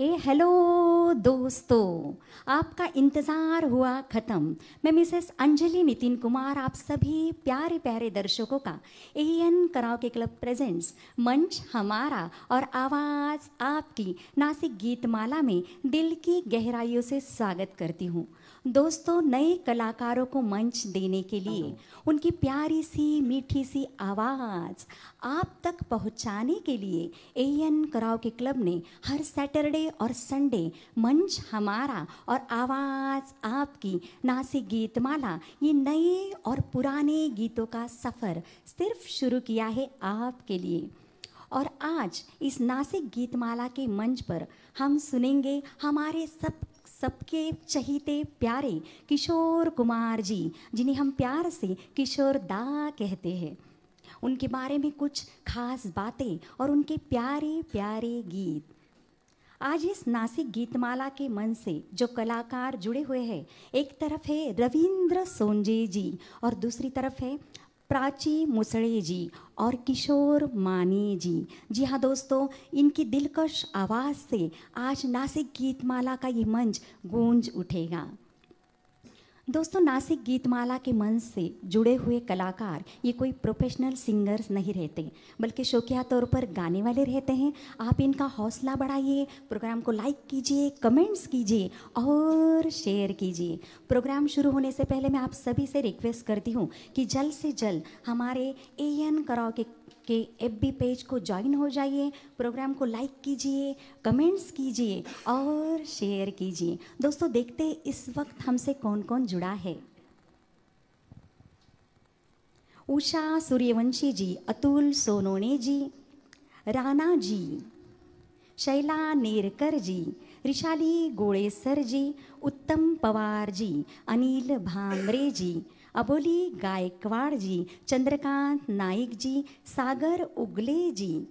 Hello दोस्तों, आपका इंतज़ार हुआ ख़त्म। मैं मिसेस अंजलि नितिन कुमार आप सभी प्यारे प्यारे दर्शकों का एएन कराओके क्लब प्रेजेंट्स मंच हमारा और आवाज़ आपकी नासिक गीतमाला में दिल की गहराइयों से स्वागत करती हूँ। दोस्तों, नए कलाकारों को मंच देने के लिए उनकी प्यारी सी मीठी सी आवाज़ आप तक पहुंचाने के लिए एएन कराओके क्लब ने हर सैटरडे और संडे मंच हमारा और आवाज़ आपकी नासिक गीतमाला ये नए और पुराने गीतों का सफ़र सिर्फ शुरू किया है आपके लिए। और आज इस नासिक गीतमाला के मंच पर हम सुनेंगे हमारे सबके चहीते प्यारे किशोर कुमार जी, जिन्हें हम प्यार से किशोर दा कहते हैं। उनके बारे में कुछ खास बातें और उनके प्यारे प्यारे गीत। आज इस नासिक गीतमाला के मंच से जो कलाकार जुड़े हुए हैं, एक तरफ है रविंद्र सोंजे जी और दूसरी तरफ है प्राची मुसड़े जी और किशोर मानी जी। जी हाँ दोस्तों, इनकी दिलकश आवाज़ से आज नासिक गीतमाला का ये मंच गूंज उठेगा। दोस्तों, नासिक गीतमाला के मंच से जुड़े हुए कलाकार ये कोई प्रोफेशनल सिंगर्स नहीं रहते, बल्कि शौकिया तौर पर गाने वाले रहते हैं। आप इनका हौसला बढ़ाइए, प्रोग्राम को लाइक कीजिए, कमेंट्स कीजिए और शेयर कीजिए। प्रोग्राम शुरू होने से पहले मैं आप सभी से रिक्वेस्ट करती हूँ कि जल्द से जल्द हमारे एएन कराओके के एफबी पेज को ज्वाइन हो जाइए, प्रोग्राम को लाइक कीजिए, कमेंट्स कीजिए और शेयर कीजिए। दोस्तों, देखते इस वक्त हमसे कौन कौन जुड़ा है। उषा सूर्यवंशी जी, अतुल सोनोने जी, राणा जी, शैला नेरकर जी, रिशाली गोड़ेसर जी, उत्तम पवार जी, अनिल भामरे जी, अबोली गायकवाड़ जी, चंद्रकांत नाइक जी, सागर उगले जी,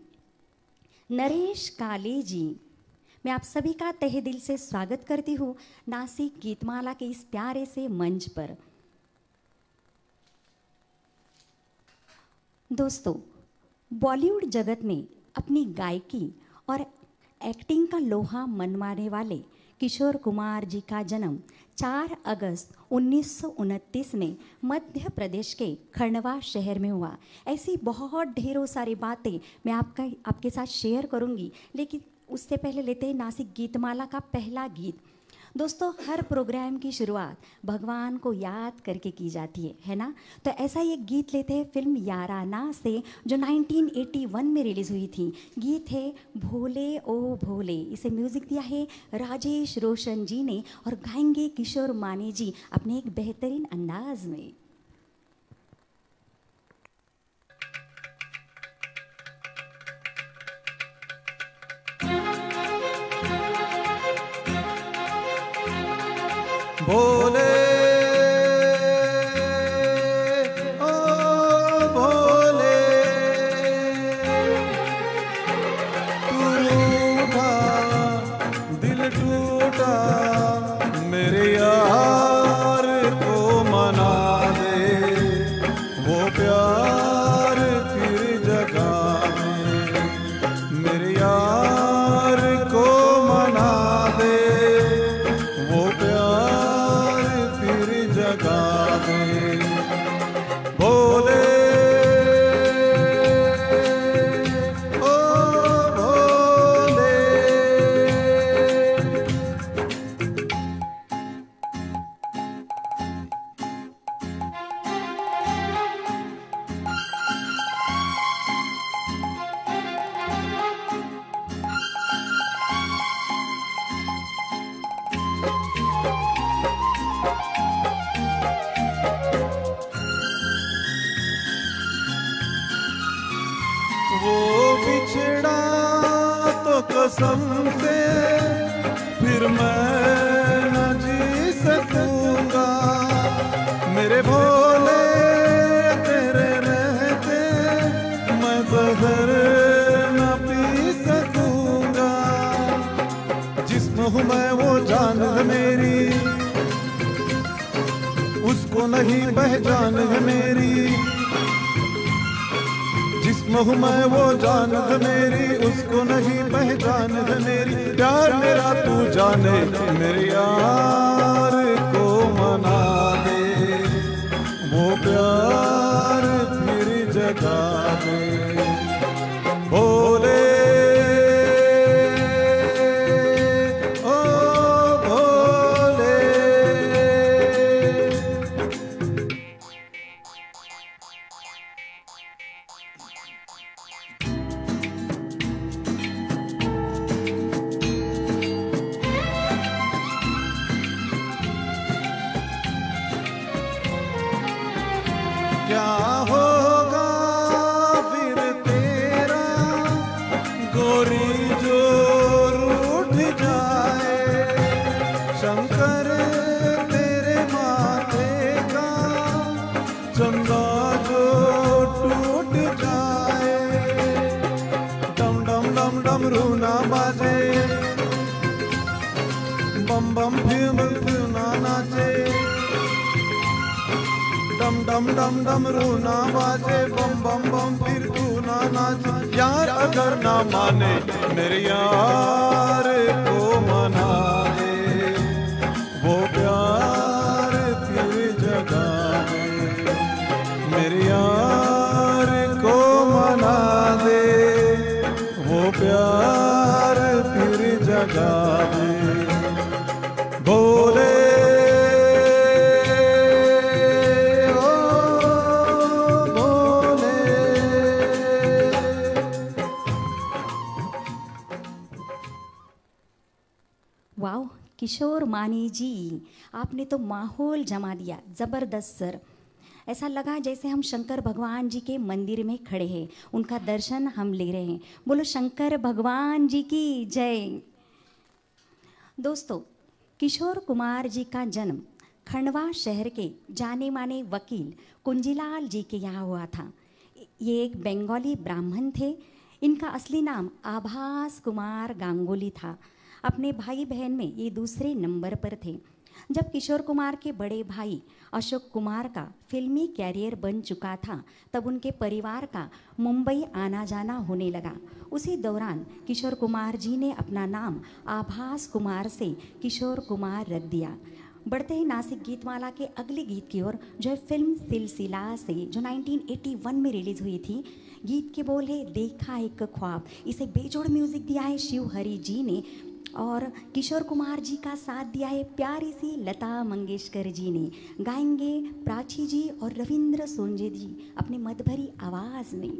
नरेश काले जी। मैं आप सभी का तहे दिल से स्वागत करती हूँ नासिक गीतमाला के इस प्यारे से मंच पर। दोस्तों, बॉलीवुड जगत में अपनी गायकी और एक्टिंग का लोहा मनवाने वाले किशोर कुमार जी का जन्म 4 अगस्त 1929 में मध्य प्रदेश के खंडवा शहर में हुआ। ऐसी बहुत ढेरों सारी बातें मैं आपके साथ शेयर करूंगी, लेकिन उससे पहले लेते हैं नासिक गीतमाला का पहला गीत। दोस्तों, हर प्रोग्राम की शुरुआत भगवान को याद करके की जाती है ना? तो ऐसा ही एक गीत लेते हैं फिल्म याराना से, जो 1981 में रिलीज़ हुई थी। गीत है भोले ओ भोले। इसे म्यूज़िक दिया है राजेश रोशन जी ने और गाएंगे किशोर मानी जी अपने एक बेहतरीन अंदाज में। भोले ओ भोले, तू रूठा दिल टूटा, मेरे यार को मना दे, वो प्यार फिर जगा दे, मेरे यार को मना दे, वो प्यार जगा दे। भोले ओ भोले, वो बिछड़ा तो कसम से फिर मैं न जी सकूंगा, मेरे भोले तेरे रहते मैं जहर न पी सकूंगा। जिस्म हूँ मैं वो जान है मेरी, उसको नहीं पहचान है मेरी। जिस्म हूँ मैं वो जान है मेरी, उसको नहीं पहचान है मेरी। प्यार मेरा तू जाने, मेरे यार को मना दे, वो प्यार फिर जगा दे। भोले क्या होगा फिर तेरा गोरी जो रूठ जाए, शंकर तेरे माथे का चंदा जो टूट जाए। डम डम डम डम रूना बाजे, बम बम फिर ना नाचे। डम डम डम डम रूना बाजे, बम बम बम फिर तू ना नाचे। यार अगर ना माने, मेरे यार को मना दे, वो प्यार फिर जगा दे। मेरे यार को मना दे, वो प्यार फिर जगा दे। भोले वाह किशोर मानी जी, आपने तो माहौल जमा दिया, ज़बरदस्त सर। ऐसा लगा जैसे हम शंकर भगवान जी के मंदिर में खड़े हैं, उनका दर्शन हम ले रहे हैं। बोलो शंकर भगवान जी की जय। दोस्तों, किशोर कुमार जी का जन्म खंडवा शहर के जाने माने वकील कुंजीलाल जी के यहाँ हुआ था। ये एक बंगाली ब्राह्मण थे। इनका असली नाम आभास कुमार गांगुली था। अपने भाई बहन में ये दूसरे नंबर पर थे। जब किशोर कुमार के बड़े भाई अशोक कुमार का फिल्मी कैरियर बन चुका था, तब उनके परिवार का मुंबई आना जाना होने लगा। उसी दौरान किशोर कुमार जी ने अपना नाम आभास कुमार से किशोर कुमार रख दिया। बढ़ते ही नासिक गीतमाला के अगले गीत की ओर, जो है फिल्म सिलसिला से, जो 1981 में रिलीज़ हुई थी। गीत के बोल है देखा एक ख्वाब। इसे बेजोड़ म्यूज़िक दिया है शिव हरी जी ने, और किशोर कुमार जी का साथ दिया है प्यारी सी लता मंगेशकर जी ने। गाएंगे प्राची जी और रविंद्र सोंजे जी अपने मधुभरी आवाज़ में।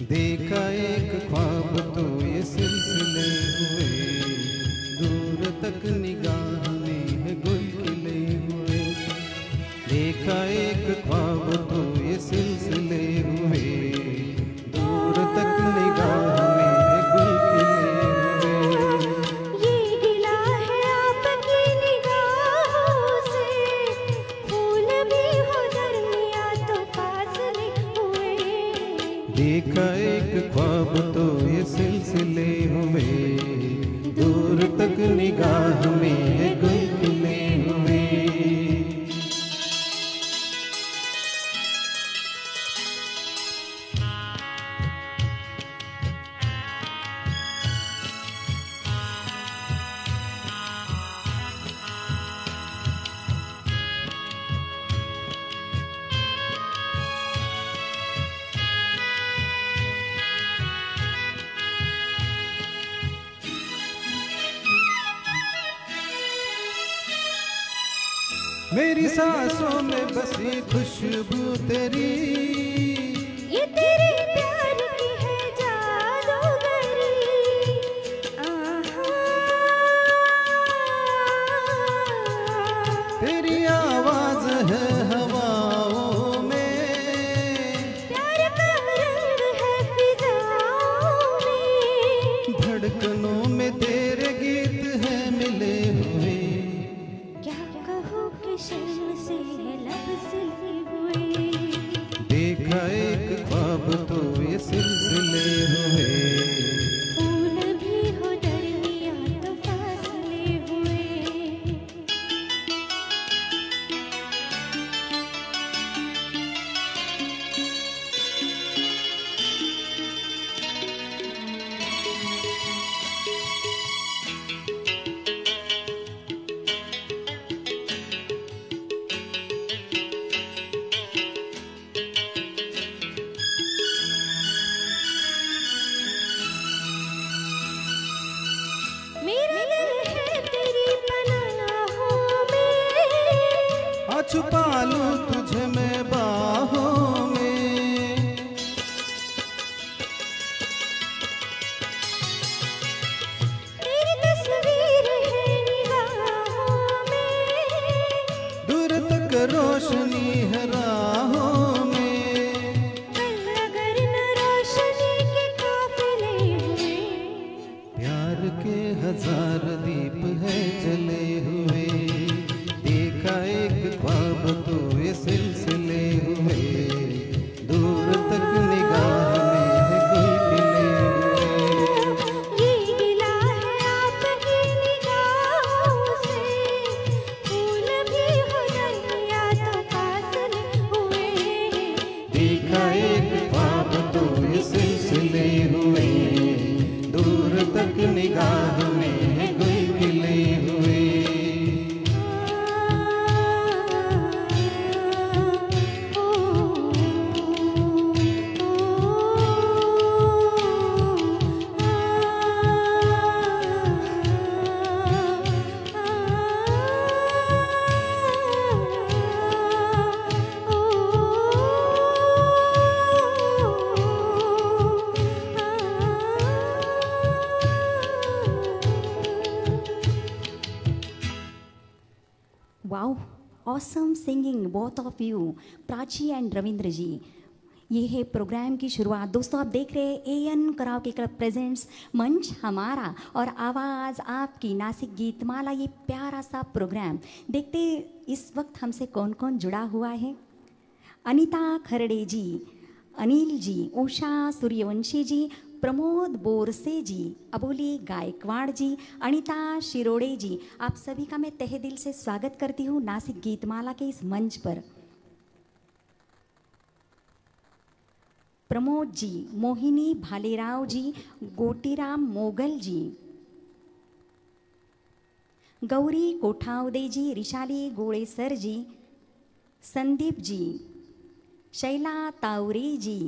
देखा एक ख्वाब तो ये सिलसिले हुए, दूर तक निगाह में है गुल खिले हुए। देखा एक ख्वाब तो ये सिलसिले हुए, दूर तक निगाह में है गुल खिले हुए। ये गिला है आपकी निगाहों से, फूल भी हो दरमिया तो पास देखा एक ख्वाब तो ये सिलसिले हुए, दूर तक निगाह में गुल खिले हुए। मेरी सांसों में बसी खुशबू तेरी, ये तेरे प्यार की है जादूगरी। आहा, तेरी आवाज है हवाओं में, प्यार का रंग है फिजाओं में। धड़कनों में तेरे गीत है मिले हुए। क्या कहूँ कि शर्म से लब सिले हुए। देखा एक ख्वाब तो ये सिलसिले हुए, फूल भी हो दरमियाँ तो फासले हुए। मेरा दिल है तेरी पनाहों में। आ छुपा लूं तुझे मैं बाहों में। तेरी तस्वीर है निगाहों में। दूर तक रोशनी है राहों में। कल अगर न रोशनी के काफिले हुए। प्यार के हजार दीप है जले हुए। देखा एक ख्वाब तो ये सिलसिले हुए, दूर तक निगाह में है गुल खिले हुए। ये गिला है आपकी निगाहों से। फूल भी हो दरमिया तो फासले हुए। देखा एक ख्वाब तो ये सिलसिले हुए, दूर तक निगाह में है गुल खिले हुए। Wow, awesome singing both of you, Prachi and Ravindra ji. ये है प्रोग्राम की शुरुआत। दोस्तों आप देख रहे हैं एएन कराओके क्लब प्रेजेंट्स मंच हमारा और आवाज़ आपकी नासिक गीतमाला, ये प्यारा सा प्रोग्राम। देखते इस वक्त हमसे कौन कौन जुड़ा हुआ है। अनीता खरड़े जी, अनिल जी, उषा सूर्यवंशी जी, प्रमोद बोरसे जी, अबोली गायकवाड़ जी, अनीता शिरोड़े जी, आप सभी का मैं तहे दिल से स्वागत करती हूँ नासिक गीतमाला के इस मंच पर। प्रमोद जी, मोहिनी भालेराव जी, गोटीराम मोगल जी, गौरी कोठावदे जी, रिशाली गोड़ेसर जी, संदीप जी, शैला तावरे जी,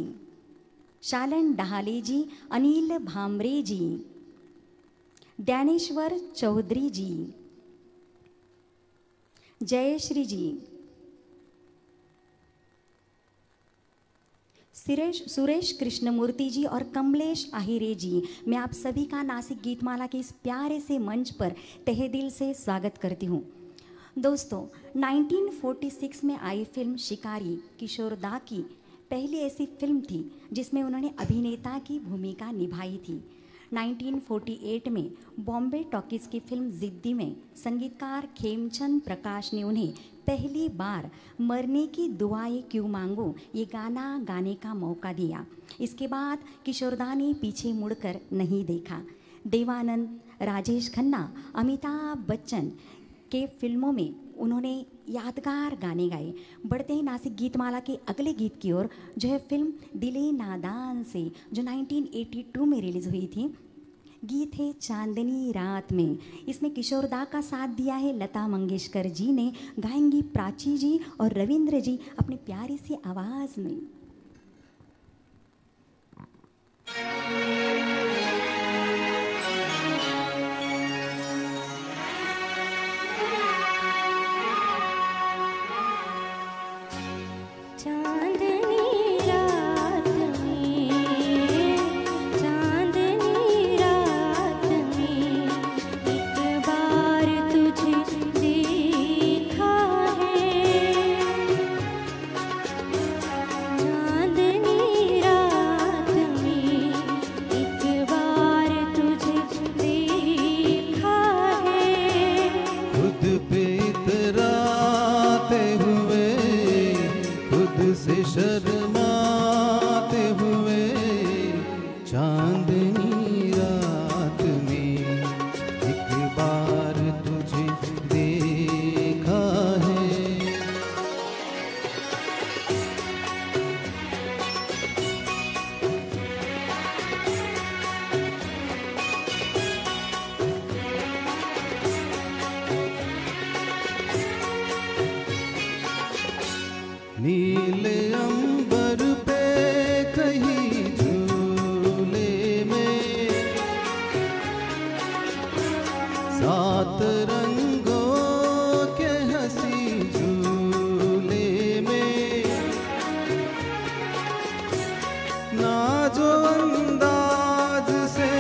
शालन डहाले जी, अनिल भामरे जी, ज्ञानेश्वर चौधरी जी, जयश्री जी, सुरेश कृष्णमूर्ति जी और कमलेश आहिरे जी, मैं आप सभी का नासिक गीतमाला के इस प्यारे से मंच पर तहे दिल से स्वागत करती हूँ। दोस्तों 1946 में आई फिल्म शिकारी किशोर दा की पहली ऐसी फिल्म थी जिसमें उन्होंने अभिनेता की भूमिका निभाई थी। 1948 में बॉम्बे टॉकीज़ की फिल्म जिद्दी में संगीतकार खेमचंद प्रकाश ने उन्हें पहली बार मरने की दुआएं क्यों मांगूं ये गाना गाने का मौका दिया। इसके बाद किशोरदा ने पीछे मुड़कर नहीं देखा। देवानंद, राजेश खन्ना, अमिताभ बच्चन के फिल्मों में उन्होंने यादगार गाने गाए। बढ़ते हैं नासिक गीतमाला के अगले गीत की ओर, जो है फिल्म दिले नादान से, जो 1982 में रिलीज़ हुई थी। गीत है चांदनी रात में। इसमें किशोरदा का साथ दिया है लता मंगेशकर जी ने। गाएंगी प्राची जी और रविंद्र जी अपनी प्यारी सी आवाज़ में। नीले अंबर पे कहीं झूले में सात रंगों के हंसी झूले में नाजो अंदाज से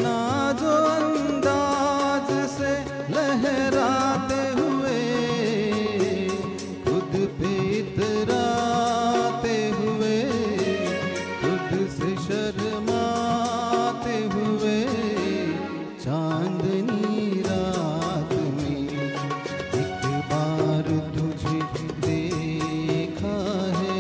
नाजो अंदाज से लहराते हुए खुद पे इतराते हुए खुद से शर्माते हुए चांदनी रात में एक बार तुझे देखा है।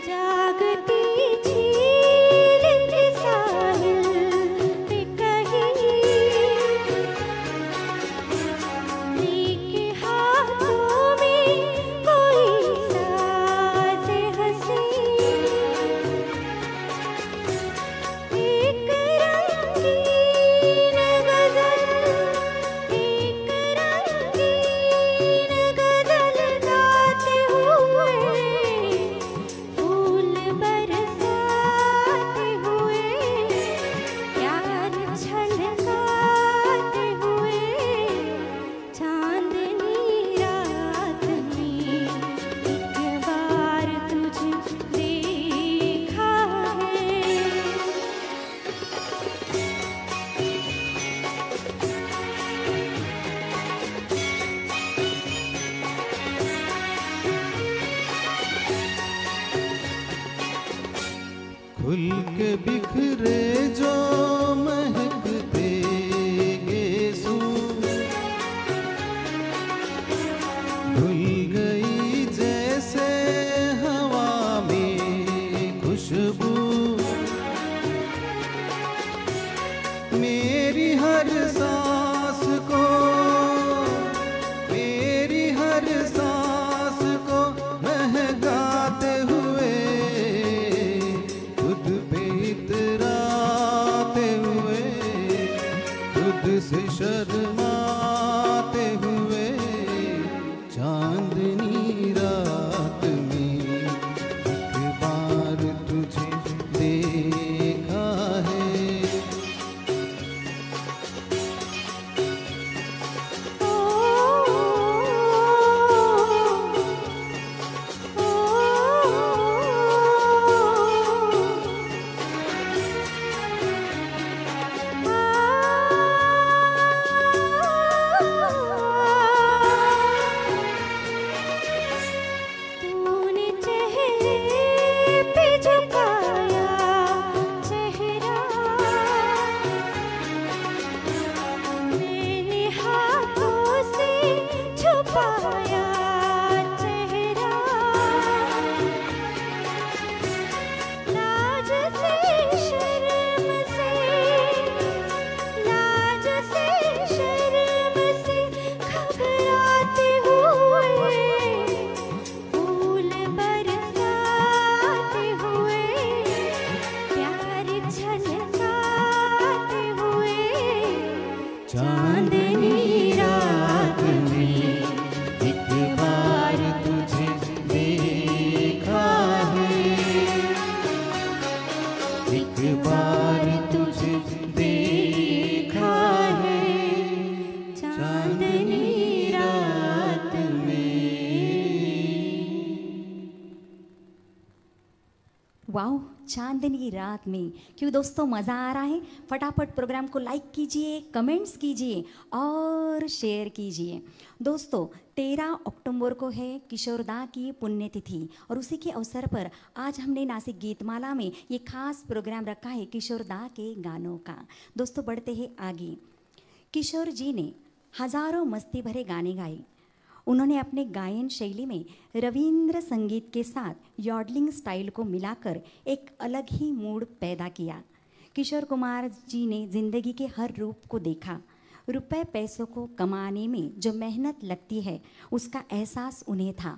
जागती झील के साहिल पे कहीं लेके हाथों में कोई साज़ हंसी एक रंगीन गज़ल गाते हुए फूल बरसाते हुए प्यार छलकाते हुए चांदनी रात में एक बार तुझे देखा है। खुल के बिखरे जो महकते गेसू धुल गई जैसे हवा में खुशबू मेरी हर सांस को मेरी हर सांस को महकाते हुए खुद पे इतराते हुए खुद से शर्माते हुए चांदनी रात में एक बार तुझे देखा है। चांदनी रात में एक बार तुझे देखा है, एक बार तुझे देखा है, चांदनी रात में। वाओ, चांदनी रात में। क्यों दोस्तों, मज़ा आ रहा है? फटाफट प्रोग्राम को लाइक कीजिए, कमेंट्स कीजिए और शेयर कीजिए। दोस्तों, 13 अक्टूबर को है किशोरदा की पुण्यतिथि और उसी के अवसर पर आज हमने नासिक गीतमाला में ये खास प्रोग्राम रखा है किशोरदा के गानों का। दोस्तों, बढ़ते हैं आगे। किशोर जी ने हजारों मस्ती भरे गाने गाए। उन्होंने अपने गायन शैली में रविंद्र संगीत के साथ यॉडलिंग स्टाइल को मिलाकर एक अलग ही मूड पैदा किया। किशोर कुमार जी ने जिंदगी के हर रूप को देखा। रुपए पैसों को कमाने में जो मेहनत लगती है उसका एहसास उन्हें था।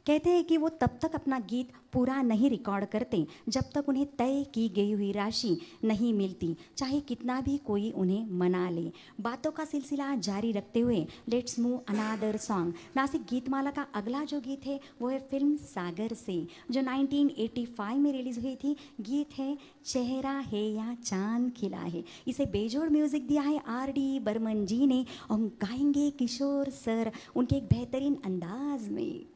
कहते हैं कि वो तब तक अपना गीत पूरा नहीं रिकॉर्ड करते जब तक उन्हें तय की गई हुई राशि नहीं मिलती, चाहे कितना भी कोई उन्हें मना ले। बातों का सिलसिला जारी रखते हुए let's move another song. Nashik Geetmala का अगला जो गीत है वो है फिल्म सागर से, जो 1985 में रिलीज हुई थी। गीत है चेहरा है या चांद खिला है। इसे बेजोड़ म्यूजिक दिया है RD बर्मन जी ने और गाएंगे किशोर सर उनके एक बेहतरीन अंदाज में।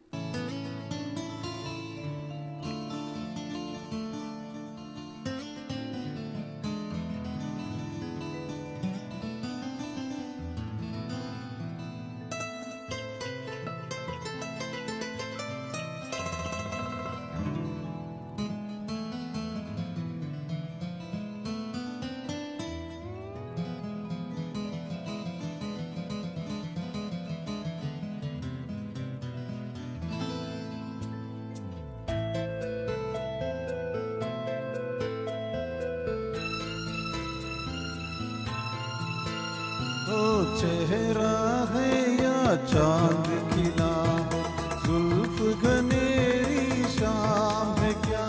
चेहरा है या चांद खिला, जुल्फ घनेरी शाम है क्या,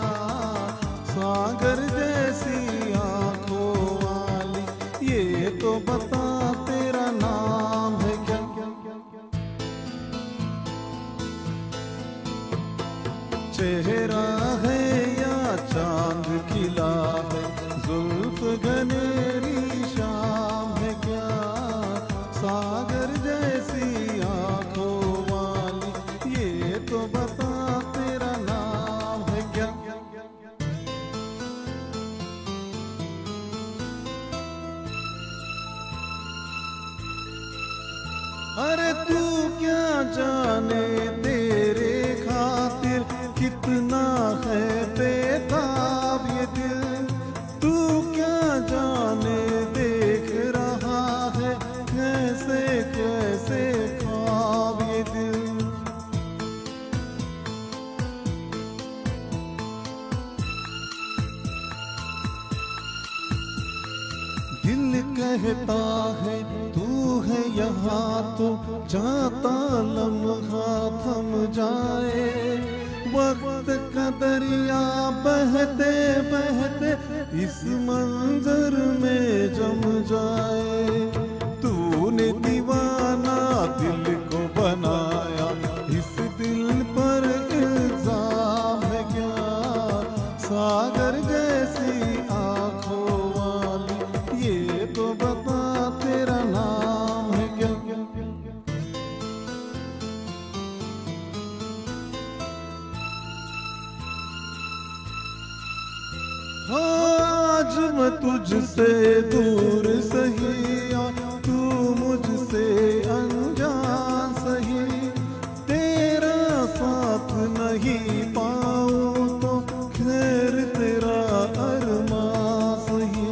सागर जैसी आंखों वाली, ये तो बता तेरा नाम है क्या। चेहरा है या चांद खिला है, जुल्फ घनेरी शाम है क्या, सागर जैसी आंखों वाली, ये तो बता तेरा नाम है क्या। अरे तू क्या जाने तेरे खातिर कितना है बेताब ये दिल, तू क्या जाने देख रहा है कैसे कैसे ख्वाब ये दिल। दिल कहता है तू है यहाँ तो जाता लम्हा थम जाए, वक्त का दरिया बहते बहते इस मंजर में जम जाए। तूने दीवाना दिल को बनाया, इस दिल पर इल्जाम है क्या, सागर जैसी आंखों वाली, ये तो बता तेरा नाम है क्या। आज मैं तुझसे दूर सही और तू मुझसे अनजान सही, तेरा साथ नहीं पाऊं तो खैर तेरा अरमां सही।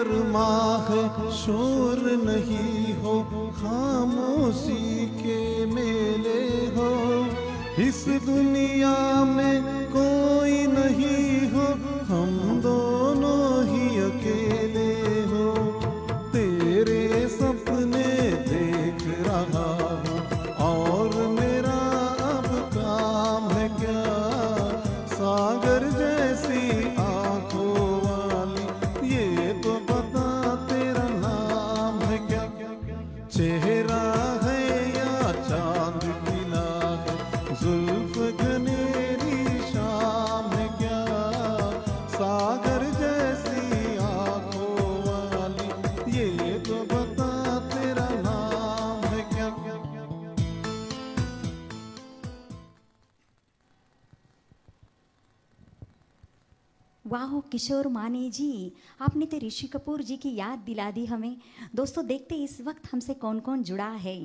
अरमा है, शोर नहीं हो, खामोशी के मेले हो। इस दुनिया में कोई नहीं हो, हम दोनों ही अकेले हो। तेरे सपने देख रहा हूँ और मेरा अब काम है क्या? सागर जैसी आंखों वाली, ये तो बता तेरा नाम है क्या? चेहरा है या चांद की नाक, जुल्फ घनेरी शाम है क्या? सागर जैसी आंखों वाली, ये तो बता तेरा नाम है क्या? वाह किशोर माने जी, आपने तो ऋषि कपूर जी की याद दिला दी हमें। दोस्तों देखते इस वक्त हमसे कौन कौन जुड़ा है।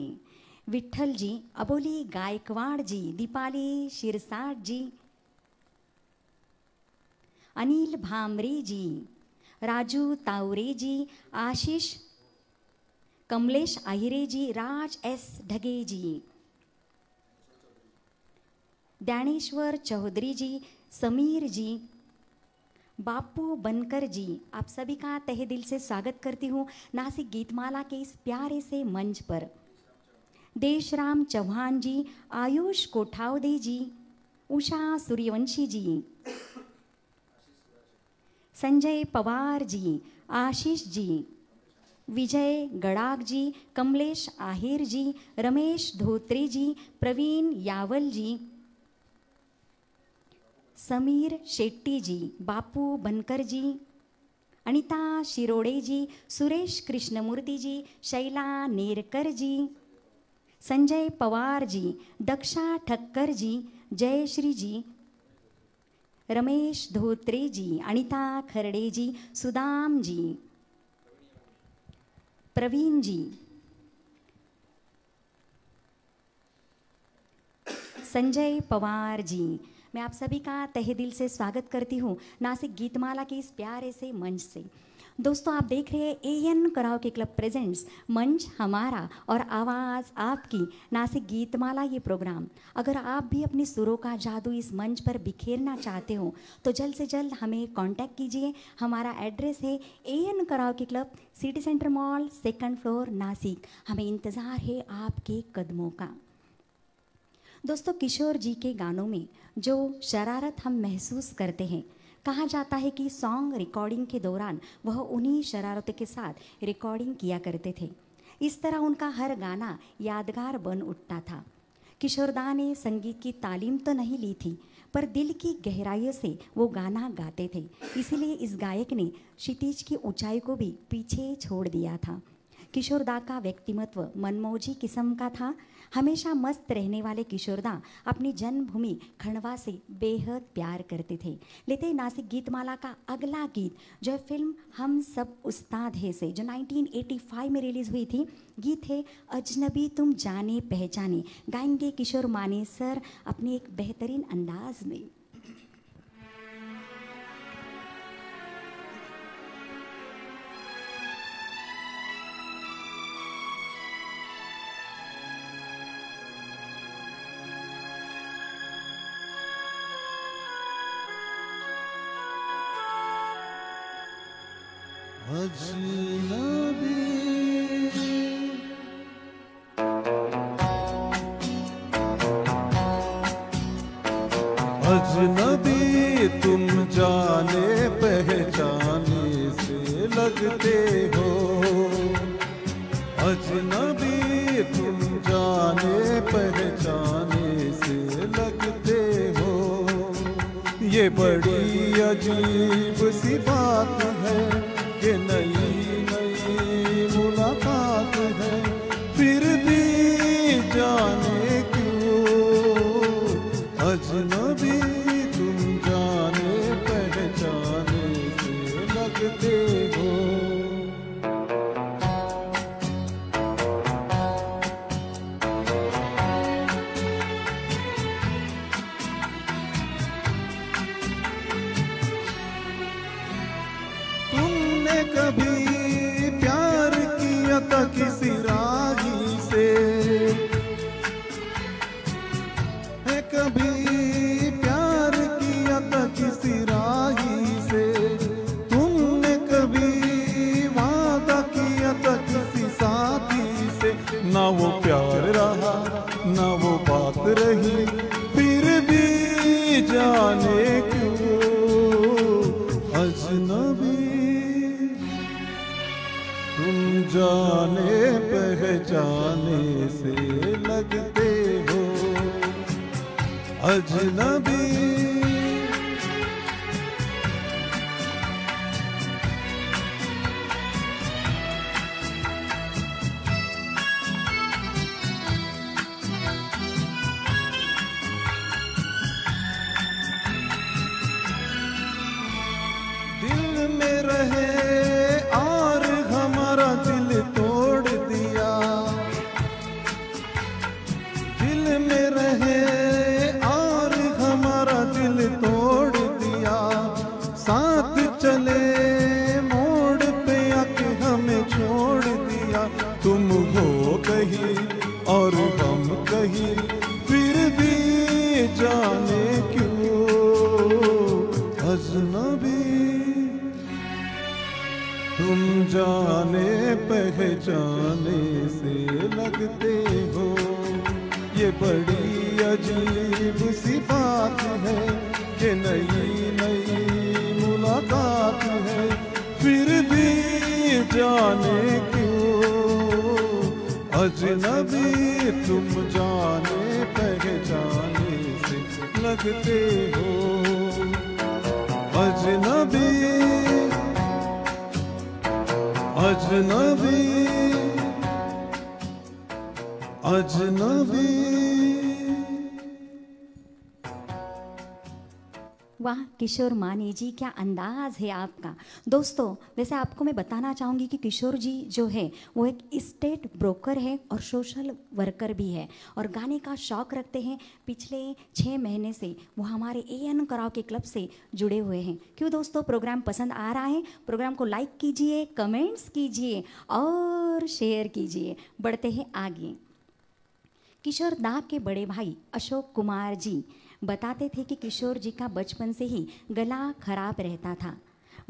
विट्ठल जी, अबोली गायकवाड़ जी, दीपाली शिरसाट जी, अनिल भामरे जी, राजू तावरे जी, आशीष, कमलेश आहिरे जी, राज एस ढगे जी, ज्ञानेश्वर चौधरी जी, समीर जी, बापू बनकर जी, आप सभी का तहे दिल से स्वागत करती हूँ नासिक गीतमाला के इस प्यारे से मंच पर। देशराम चौहान जी, आयुष कोठावदे जी, उषा सूर्यवंशी जी, संजय पवार जी, आशीष जी, विजय गड़ाग जी, कमलेश आहिर जी, रमेश धोत्रे जी, प्रवीण यावल जी, समीर शेट्टी जी, बापू बनकर जी, अनिता शिरोडे जी, सुरेश कृष्णमूर्ति जी, शैला नेरकर जी, संजय पवार जी, दक्षा ठक्कर जी, जयश्री जी, रमेश धोत्रे जी, अनिता खरडे जी, सुदाम जी, प्रवीण जी, संजय पवार जी, मैं आप सभी का तहे दिल से स्वागत करती हूँ नासिक गीतमाला के इस प्यारे से मंच से। दोस्तों आप देख रहे हैं एएन कराओके क्लब प्रेजेंट्स मंच हमारा और आवाज़ आपकी नासिक गीतमाला ये प्रोग्राम। अगर आप भी अपने सुरों का जादू इस मंच पर बिखेरना चाहते हो तो जल्द से जल्द हमें कांटेक्ट कीजिए। हमारा एड्रेस है AN karaoke club, city centre mall, 2nd floor, Nashik. हमें इंतज़ार है आपके कदमों का। दोस्तों किशोर जी के गानों में जो शरारत हम महसूस करते हैं, कहा जाता है कि सॉन्ग रिकॉर्डिंग के दौरान वह उन्हीं शरारतों के साथ रिकॉर्डिंग किया करते थे। इस तरह उनका हर गाना यादगार बन उठता था। किशोरदा ने संगीत की तालीम तो नहीं ली थी, पर दिल की गहराइयों से वो गाना गाते थे। इसीलिए इस गायक ने क्षितिज की ऊंचाई को भी पीछे छोड़ दिया था। किशोरदा का व्यक्तिमत्व मनमौजी किस्म का था। हमेशा मस्त रहने वाले किशोरदा अपनी जन्मभूमि खंडवा से बेहद प्यार करते थे। लेते हैं नासिक गीतमाला का अगला गीत, जो है फिल्म हम सब उस्ताद है से, जो 1985 में रिलीज़ हुई थी। गीत है अजनबी तुम जाने पहचाने। गाएंगे किशोर माने सर अपने एक बेहतरीन अंदाज में। अजनबी अजनबी तुम जाने पहचाने से लगते हो। अजनबी तुम जाने पहचाने से लगते हो। ये बड़ी अजीब सी बात है कि नई नई मुलाकात है, फिर भी जाने क्यों अजनबी तुम जाने पहचाने से लगते हो। तुमने कभी था किसी राही से, है कभी प्यार किया था किसी राही से, तुमने कभी वादा किया था किसी साथी से, ना वो प्यार रहा ना वो बात रही, फिर भी जाने क्यों अजनबी तुम जाने पहचाने से लगते हो अजनबी। दिल में रहे और हमारा दिल तोड़ दिया, दिल में रहे और हमारा दिल तोड़ दिया, साथ चले मोड़ पे आके हमें छोड़ दिया, तुम हो कहीं और हम कहीं, फिर भी जाने क्यों अजनबी तुम जाने पहचाने से लगते हो। ये बड़ी अजीब सी बात है कि नई नई मुलाकात है, फिर भी जाने क्यों अजनबी तुम जाने पहचाने से लगते हो अजनबी अजनबी अजनबी। वाह किशोर मानी जी, क्या अंदाज है आपका। दोस्तों वैसे आपको मैं बताना चाहूँगी कि किशोर जी जो है वो एक स्टेट ब्रोकर है और सोशल वर्कर भी है और गाने का शौक़ रखते हैं। पिछले 6 महीने से वो हमारे AN कराओके क्लब से जुड़े हुए हैं। क्यों दोस्तों, प्रोग्राम पसंद आ रहा है? प्रोग्राम को लाइक कीजिए, कमेंट्स कीजिए और शेयर कीजिए। बढ़ते हैं आगे। किशोर दा के बड़े भाई अशोक कुमार जी बताते थे कि किशोर जी का बचपन से ही गला खराब रहता था।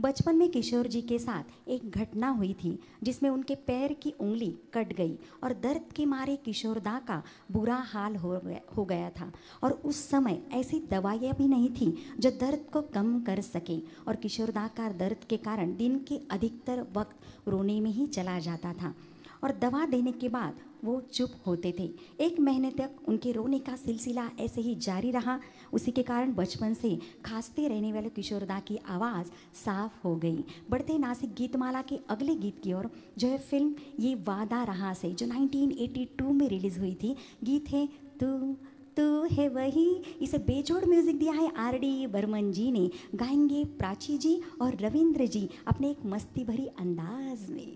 बचपन में किशोर जी के साथ एक घटना हुई थी जिसमें उनके पैर की उंगली कट गई और दर्द के मारे किशोर दा का बुरा हाल हो गया था और उस समय ऐसी दवाइयाँ भी नहीं थी जो दर्द को कम कर सके और किशोर दा का दर्द के कारण दिन के अधिकतर वक्त रोने में ही चला जाता था और दवा देने के बाद वो चुप होते थे। 1 महीने तक उनके रोने का सिलसिला ऐसे ही जारी रहा। उसी के कारण बचपन से खांसते रहने वाले किशोर दा की आवाज़ साफ हो गई। बढ़ते नासिक गीतमाला के अगले गीत की ओर, जो है फिल्म ये वादा रहा से, जो 1982 में रिलीज़ हुई थी। गीत है तू है वही। इसे बेजोड़ म्यूजिक दिया है RD बर्मन जी ने। गाएंगे प्राची जी और रविंद्र जी अपने एक मस्ती भरी अंदाज में।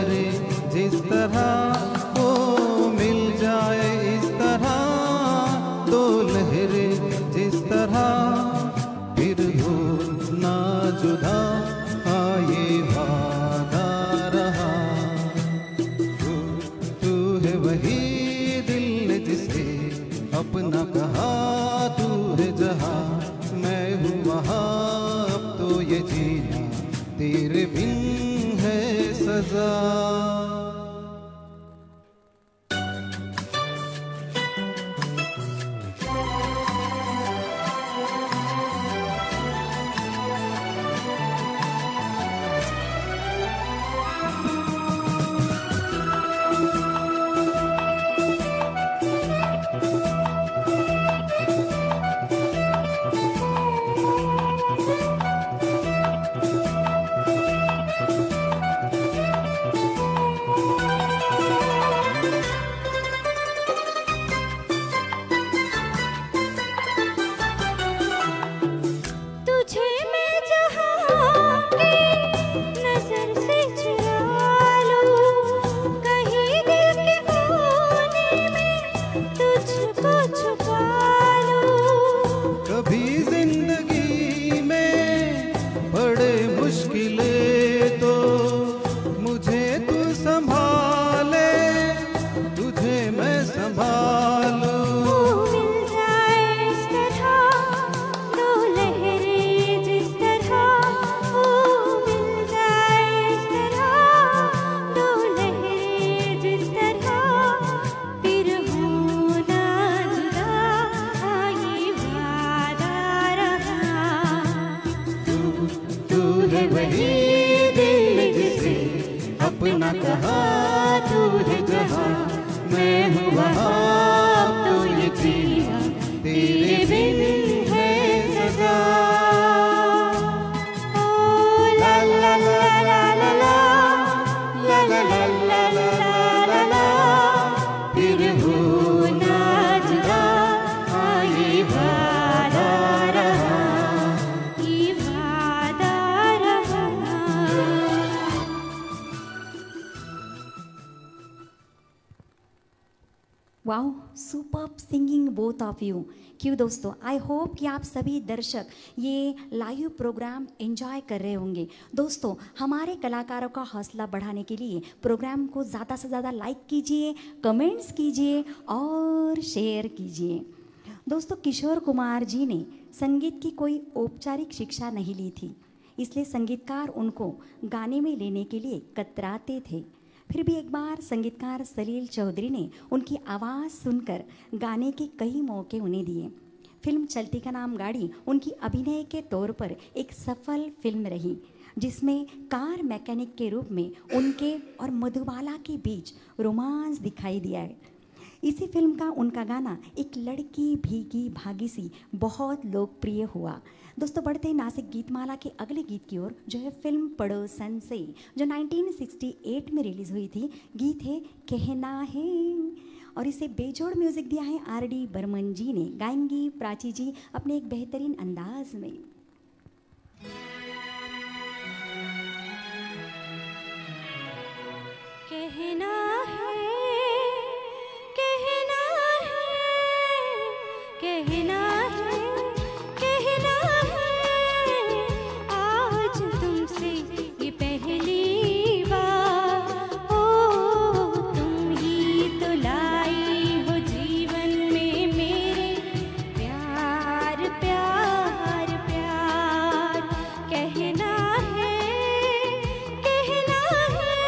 लहरे जिस तरह वो मिल जाए इस तरह, दो लहरे जिस तरह फिर हो ना जुदा, ये वादा रहा। तू है वही दिल ने जिसे अपना कहा, तू है जहाँ मैं हूँ वहाँ, अब तो ये जीना तेरे बिन है सजा। Wow, superb singing both of you. क्यों दोस्तों, आई होप कि आप सभी दर्शक ये लाइव प्रोग्राम एंजॉय कर रहे होंगे। दोस्तों, हमारे कलाकारों का हौसला बढ़ाने के लिए प्रोग्राम को ज़्यादा से ज़्यादा लाइक कीजिए, कमेंट्स कीजिए और शेयर कीजिए। दोस्तों, किशोर कुमार जी ने संगीत की कोई औपचारिक शिक्षा नहीं ली थी, इसलिए संगीतकार उनको गाने में लेने के लिए कतराते थे। फिर भी एक बार संगीतकार सलील चौधरी ने उनकी आवाज़ सुनकर गाने के कई मौके उन्हें दिए। फिल्म चलती का नाम गाड़ी उनकी अभिनय के तौर पर एक सफल फिल्म रही, जिसमें कार मैकेनिक के रूप में उनके और मधुबाला के बीच रोमांस दिखाई दिया है। इसी फिल्म का उनका गाना एक लड़की भीगी भागी सी बहुत लोकप्रिय हुआ। दोस्तों, बढ़ते हैं नासिक गीतमाला के अगले गीत की ओर, जो है फिल्म पड़ोसन से, जो 1968 में रिलीज़ हुई थी। गीत है कहना है और इसे बेजोड़ म्यूज़िक दिया है आर.डी. बर्मन जी ने। गाएंगी प्राची जी अपने एक बेहतरीन अंदाज में। कहना है, कहना है, कहना है, कहना है, आज तुमसे ये पहली बार। ओ तुम ही तो लाई हो जीवन में मेरे प्यार प्यार प्यार। कहना है, कहना है,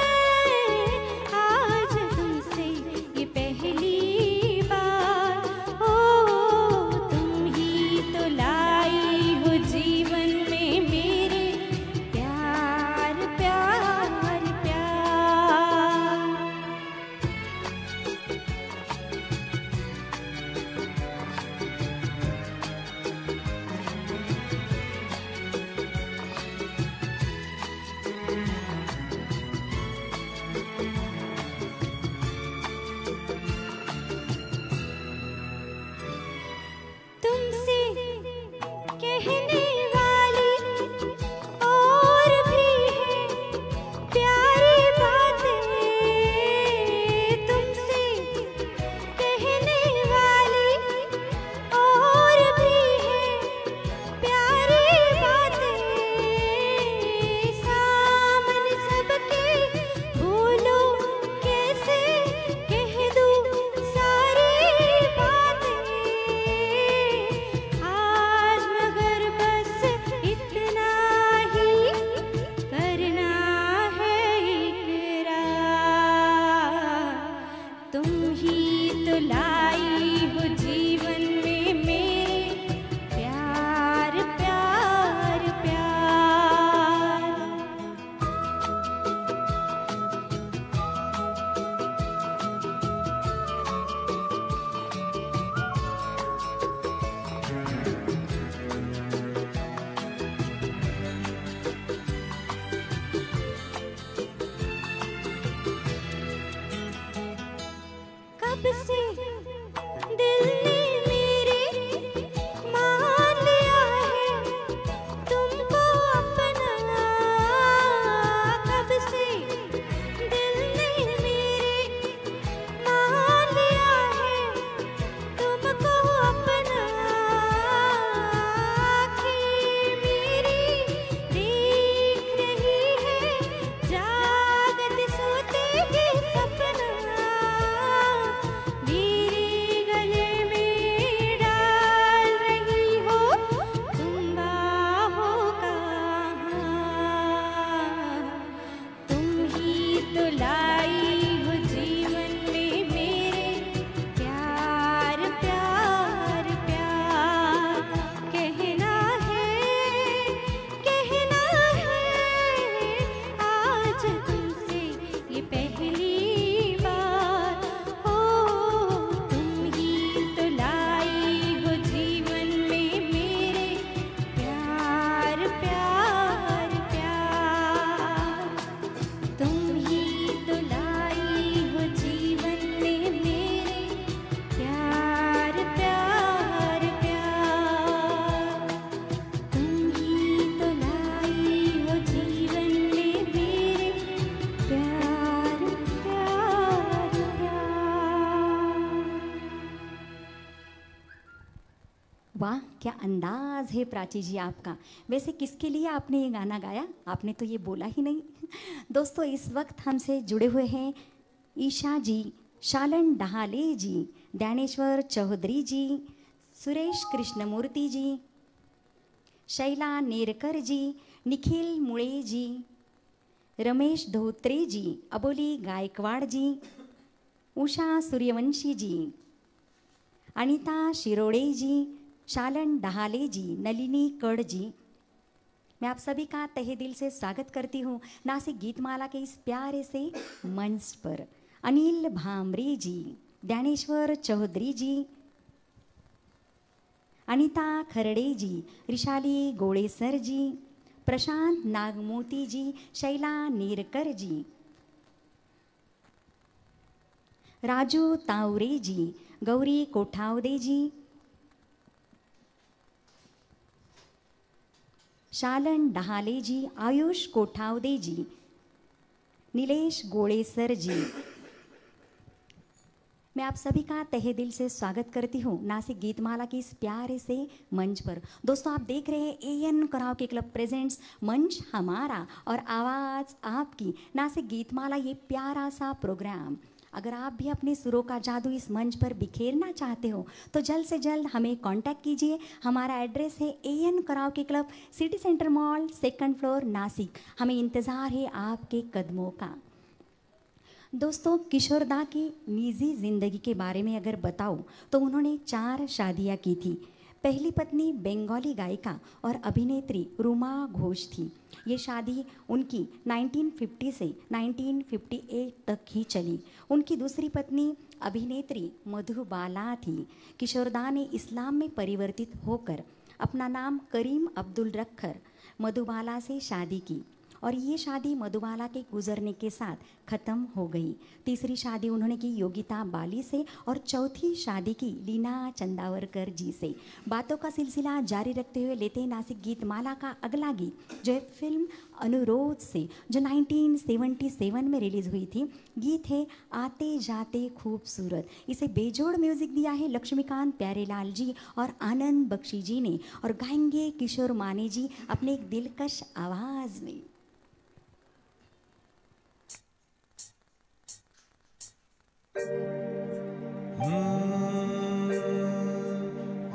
कब से दिल ने मेरे मान लिया है तुमको अपना। कब से दिल ने मेरे मान लिया है तुमको अपना। आँखें मेरी देख रही है जागत सोते भी सपना। मेरे गले में डाल रही हो तुम बाहों का हार। तुम ही तो लाई हो जीवन में मेरे प्यार प्यार प्यार। कहना है आज तुमसे ये पहली बार। हो तुम ही तो लाई हो जीवन में मेरे प्यार प्यार प्यार। तुम ही तो लाई हो जीवन में मेरे प्यार प्यार प्यार। तुम ही तो लाई हो जीवन में मेरे प्यार प्यार प्यार। वाह, क्या अंदाज है प्राची जी आपका। वैसे किसके लिए आपने ये गाना गाया? आपने तो ये बोला ही नहीं। दोस्तों, इस वक्त हमसे जुड़े हुए हैं ईशा जी, शालन डहाले जी, ज्ञानेश्वर चौधरी जी, सुरेश कृष्णमूर्ति जी, शैला नेरकर जी, निखिल मुळे जी, रमेश धोत्रे जी, अबोली गायकवाड़ जी, उषा सूर्यवंशी जी, अनीता शिरोड़े जी, शालन डहाले जी, नलिनी कड़ जी। मैं आप सभी का तहे दिल से स्वागत करती हूँ नासिक गीतमाला के इस प्यारे से मंच पर। अनिल भामरे जी, ज्ञानेश्वर चौधरी जी, अनीता खरड़े जी, रिशाली गोड़ेसर जी, प्रशांत नागमोती जी, शैला नेरकर जी, राजू तावरे जी, गौरी कोठावदे जी, शालन डहाले जी, आयुष कोठावदे जी, नीलेश गोड़ेसर जी। मैं आप सभी का तहे दिल से स्वागत करती हूँ नासिक गीतमाला की इस प्यारे से मंच पर। दोस्तों, आप देख रहे हैं एएन कराओके क्लब प्रेजेंट्स मंच हमारा और आवाज़ आपकी, नासिक गीतमाला, ये प्यारा सा प्रोग्राम। अगर आप भी अपने सुरों का जादू इस मंच पर बिखेरना चाहते हो तो जल्द से जल्द हमें कांटेक्ट कीजिए। हमारा एड्रेस है AN karaoke club, city centre mall, 2nd floor, Nashik. हमें इंतज़ार है आपके कदमों का। दोस्तों, किशोरदा की निजी ज़िंदगी के बारे में अगर बताऊं तो उन्होंने 4 शादियां की थी। पहली पत्नी बंगाली गायिका और अभिनेत्री रूमा घोष थी। ये शादी उनकी 1950 से 1958 तक ही चली। उनकी दूसरी पत्नी अभिनेत्री मधुबाला थी। किशोरदा ने इस्लाम में परिवर्तित होकर अपना नाम करीम अब्दुल रखकर मधुबाला से शादी की और ये शादी मधुबाला के गुजरने के साथ ख़त्म हो गई। तीसरी शादी उन्होंने की योगिता बाली से और चौथी शादी की लीना चंदावरकर जी से। बातों का सिलसिला जारी रखते हुए लेते हैं नासिक गीतमाला का अगला गीत, जो है फिल्म अनुरोध से, जो 1977 में रिलीज़ हुई थी। गीत है आते जाते खूबसूरत। इसे बेजोड़ म्यूज़िक दिया है लक्ष्मीकांत प्यारेलाल जी और आनंद बख्शी जी ने, और गाएंगे किशोर माने जी अपने एक दिलकश आवाज़ में।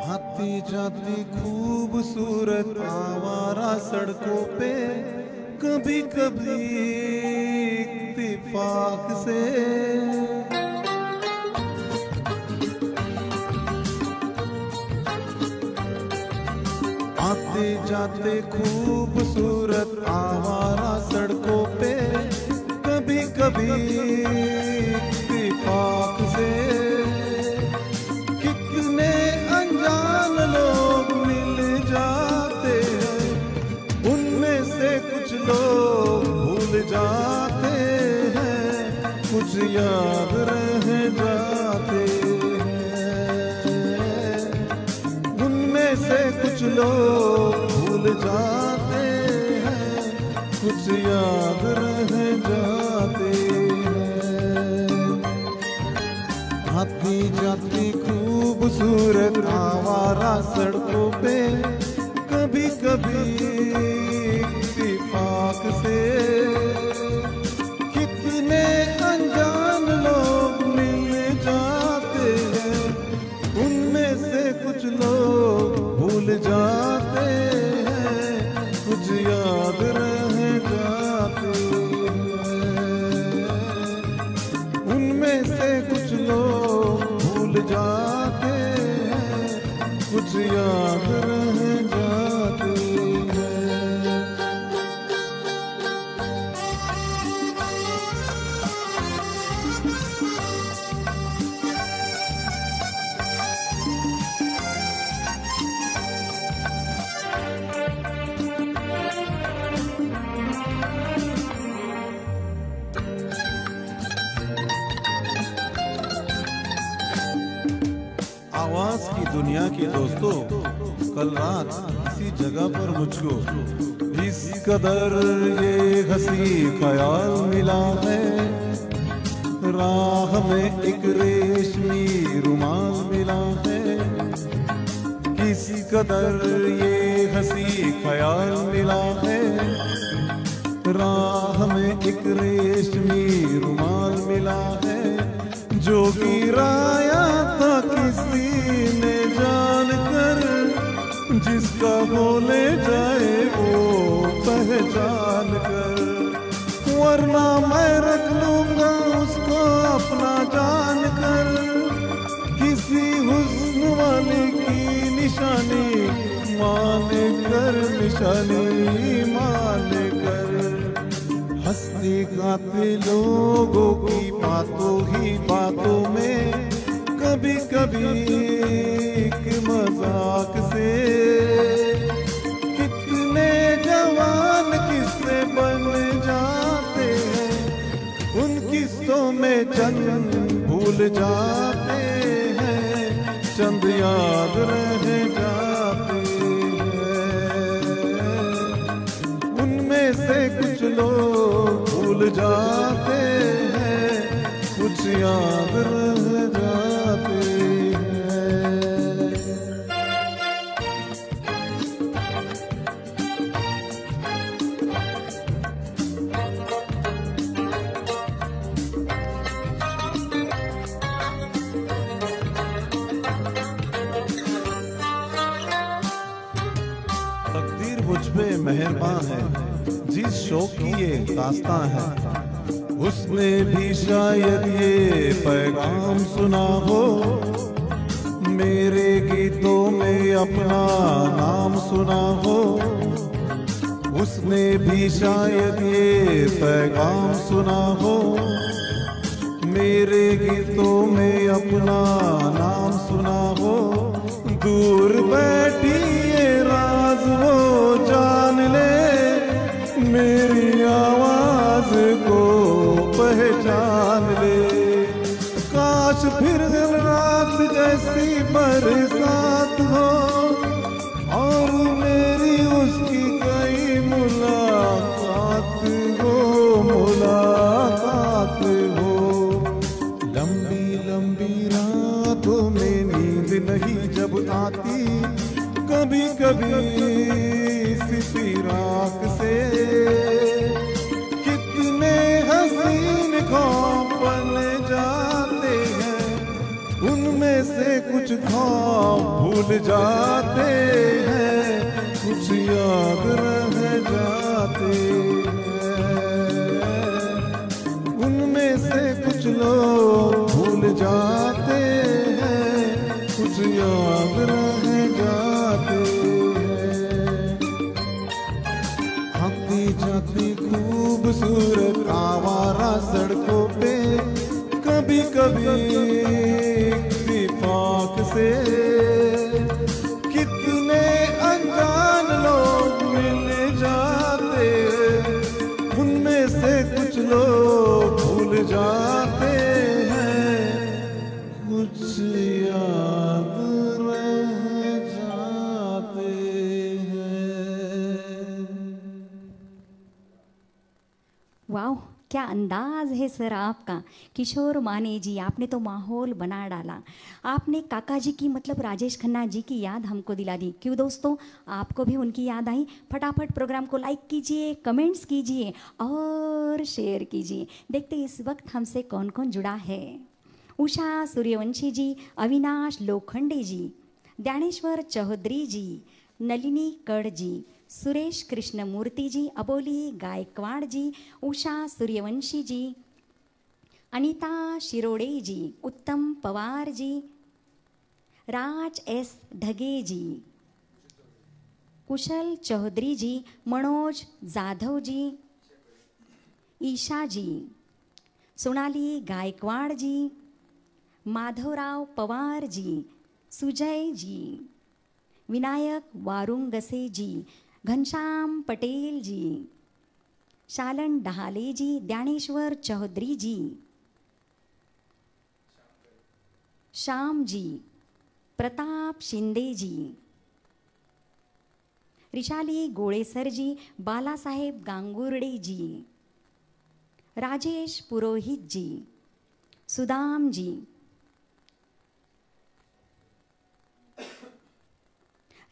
आती जाती खूबसूरत आवारा सड़कों पे, कभी कभी इत्तेफाक से आते जाते खूबसूरत आवारा सड़कों पे, कभी कभी इत्तेफाक से कितने अनजान लोग मिल जाते हैं, उनमें से कुछ लोग भूल जाते हैं, कुछ याद रह जाते कुछ लोग भूल जाते हैं, कुछ याद रह जाते हैं। आती जाती खूबसूरत आवारा सड़कों पे कभी कभी इत्तेफाक से कितने अनजान लोग मिल जाते हैं, उनमें से कुछ लोग भूल जाते हैं, कुछ याद रह जाते हैं। उनमें से कुछ लोग भूल जाते हैं, कुछ याद रह जाते हैं। आवाज की दुनिया के दोस्तों, कल रात किसी जगह पर मुझको इस कदर ये हंसी ख्याल मिला है, राह में एक रेशमी रुमाल मिला है। किस कदर ये हंसी ख्याल मिला है, राह में एक रेशमी रुमाल मिला है, जो गिराया था किसी ने जान कर, जिसका बोले जाए वो पहचान कर। वरना मैं रख लूंगा उसको अपना जान कर, किसी हुस्न वाले की निशानी मान कर, निशानी मान कर। हंसते गाते लोगों की बातों ही बातों में कभी कभी एक मजाक से कितने जवान किस्से बन जाते हैं, उन किस्सों में चंद भूल जाते हैं, चंद याद रह जाते हैं। उनमें से कुछ लोग भूल जाते हैं, कुछ याद रह जाते हैं। तकदीर मुझ पे मेहरबान है, जिस शौक की ये दास्तां है, उसने भी शायद ये पैगाम सुना हो, मेरे गीतों में अपना नाम सुना हो। उसने भी शायद ये पैगाम सुना हो, मेरे गीतों में अपना नाम सुना हो। दूर बैठी ये राज वो जान ले, मेरी आवाज को पहचान ले। काश फिर दिन रात जैसी बरसात हो, और मेरी उसकी कई मुलाकात हो, मुलाकात हो। लंबी लंबी रातों में नींद नहीं जब आती, कभी कभी इसी फिराक से कितने हसीन ख्वाब बन जाते हैं, उनमें से कुछ ख्वाब भूल जाते हैं, कुछ याद रह जाते हैं। उनमें से कुछ लोग भूल जाते हैं, कुछ याद रह जाते हैं। आती जाती खूबसूरत आवारा सड़कों पे कभी कभी इत्तेफाक से कितने अनजान लोग मिल जाते हैं, उनमें से कुछ लोग भूल जाते हैं, कुछ याद रह जाते हैं। क्या अंदाज है सर आपका किशोर माने जी, आपने तो माहौल बना डाला। आपने काका जी की मतलब राजेश खन्ना जी की याद हमको दिला दी। क्यों दोस्तों, आपको भी उनकी याद आई? फटाफट प्रोग्राम को लाइक कीजिए, कमेंट्स कीजिए और शेयर कीजिए। देखते इस वक्त हमसे कौन कौन जुड़ा है। उषा सूर्यवंशी जी, अविनाश लोखंडे जी, ज्ञानेश्वर चौधरी जी, नलिनी कड़ जी, सुरेश कृष्णमूर्ति जी, अबोली गायकवाड़ जी, उषा सूर्यवंशी जी, अनीता शिरोड़े जी, उत्तम पवार जी, राज एस ढगे जी, कुशल चौधरी जी, मनोज जाधव जी, ईशा जी, सोनाली गायकवाड़ जी, माधवराव पवार जी, सुजय जी, विनायक वारुंगसे जी, घनश्याम पटेल जी, शालन डहाले जी, ज्ञानेश्वर चौधरी जी, श्याम जी, प्रताप शिंदे जी, रिशाली गोड़ेसर जी, बाला साहेब गांगुर्डे जी, राजेश पुरोहित जी, सुदाम जी,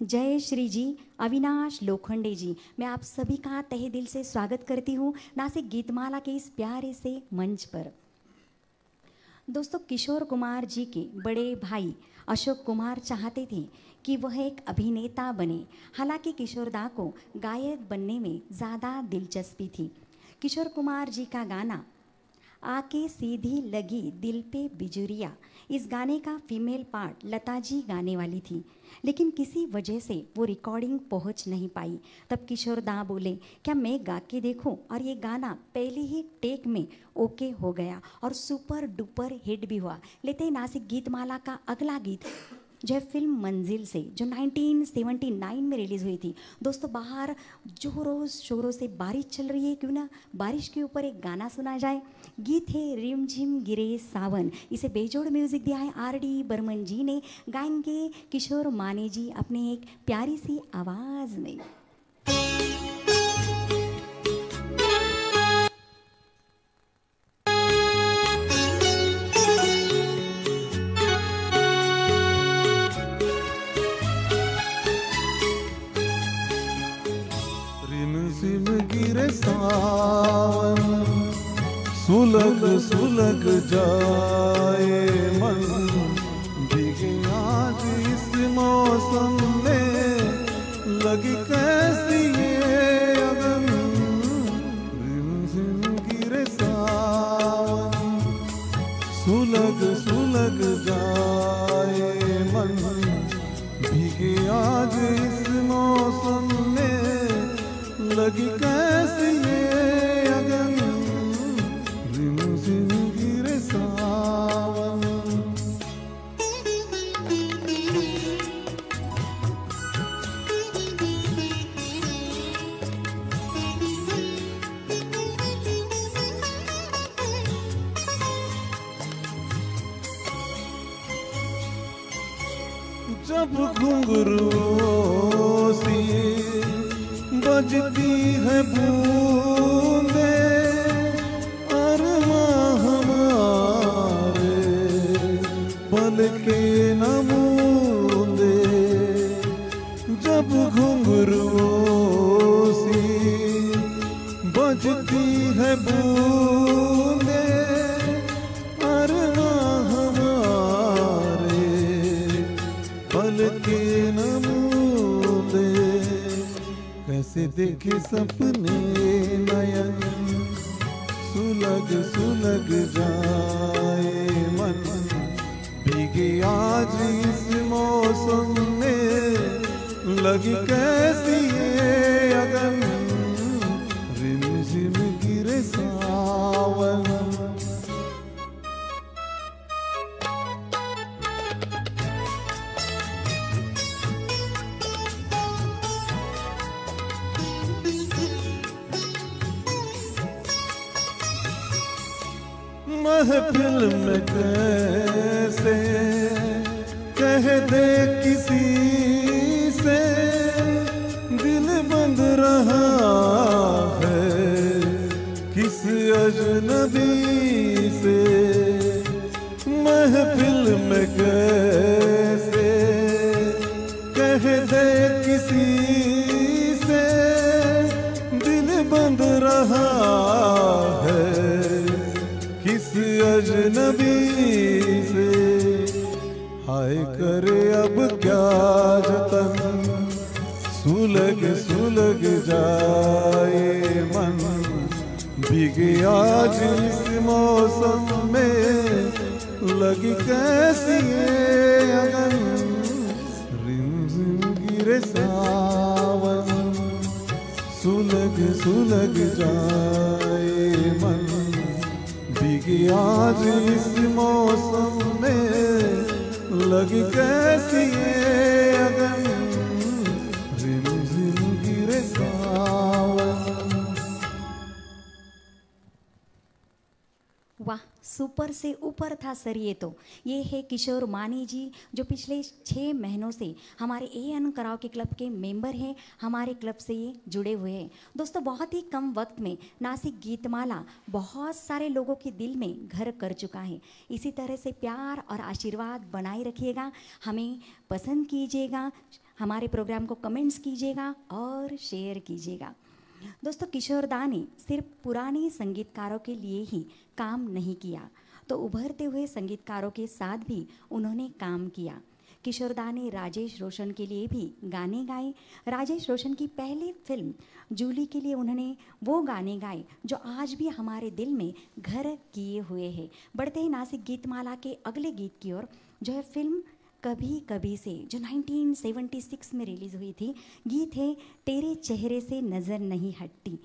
जय श्री जी, अविनाश लोखंडे जी, मैं आप सभी का तहे दिल से स्वागत करती हूँ नासिक गीतमाला के इस प्यारे से मंच पर। दोस्तों, किशोर कुमार जी के बड़े भाई अशोक कुमार चाहते थे कि वह एक अभिनेता बने। हालांकि किशोरदा को गायक बनने में ज़्यादा दिलचस्पी थी। किशोर कुमार जी का गाना आके सीधी लगी दिल पे बिजुरिया, इस गाने का फीमेल पार्ट लता जी गाने वाली थी, लेकिन किसी वजह से वो रिकॉर्डिंग पहुंच नहीं पाई। तब किशोर दा बोले, क्या मैं गा के देखूं? और ये गाना पहले ही टेक में ओके हो गया और सुपर डुपर हिट भी हुआ। लेते हैं नासिक गीतमाला का अगला गीत, जो है फिल्म मंजिल से, जो 1979 में रिलीज़ हुई थी। दोस्तों, बाहर जोरों शोरों से बारिश चल रही है, क्यों ना बारिश के ऊपर एक गाना सुना जाए। गीत है रिमझिम गिरे सावन। इसे बेजोड़ म्यूजिक दिया है RD बर्मन जी ने। गाएंगे किशोर माने जी अपने एक प्यारी सी आवाज़ में। सुलग सुलग जाए मन, भीगे आज इस मौसम में, लगी कैसी ये अगन। रिमझिम गिरे सावन, सुलग सुलग जाए मन, भीगे आज इस मौसम में, लगी कैसी ये अगन। रिमझिम गिरे सावन, जब घुंघरुओं सी बजती है बूंदे, अरमां हमारे पल के न मूंदे। जब घुंघरुओं सी बजती है बूंदे, अरमां हमारे पल के न मूंदे। कैसे देखे सपने नयन, सुलग सुलग जाए मन, भीगे आज इस मौसम में, लगी कैसी ये अगन। रिमझिम गिरे सावन, महफिल में कैसे कह दे किसी से, दिल बंद रहा है किस अजनबी से महफिल में कैसे कह दे किसी से दिल बंद रहा है किस अजनबी से। हाय करे अब क्या जतन सुलग सुलग जाए मन भीग आज इस मौसम में लगी कैसी ये अगन रिमझिम गिरे सावन सुलग सुलग जाए मन भीग आज इस मौसम में लगी कैसी ये अगन रिमझिम गिरे सावन। वाह, सुपर से ऊपर था सर। ये है किशोर मानी जी, जो पिछले 6 महीनों से हमारे AN कराओके क्लब के मेंबर हैं, हमारे क्लब से ये जुड़े हुए हैं। दोस्तों, बहुत ही कम वक्त में नासिक गीतमाला बहुत सारे लोगों के दिल में घर कर चुका है। इसी तरह से प्यार और आशीर्वाद बनाए रखिएगा, हमें पसंद कीजिएगा, हमारे प्रोग्राम को कमेंट्स कीजिएगा और शेयर कीजिएगा। दोस्तों, किशोर दा ने सिर्फ पुराने संगीतकारों के लिए ही काम नहीं किया, तो उभरते हुए संगीतकारों के साथ भी उन्होंने काम किया। किशोर दा ने राजेश रोशन के लिए भी गाने गाए। राजेश रोशन की पहली फिल्म जूली के लिए उन्होंने वो गाने गाए जो आज भी हमारे दिल में घर किए हुए हैं। बढ़ते हैं नासिक गीतमाला के अगले गीत की ओर, जो है फिल्म कभी कभी से, जो 1976 में रिलीज़ हुई थी। गीत है तेरे चेहरे से नज़र नहीं हटती।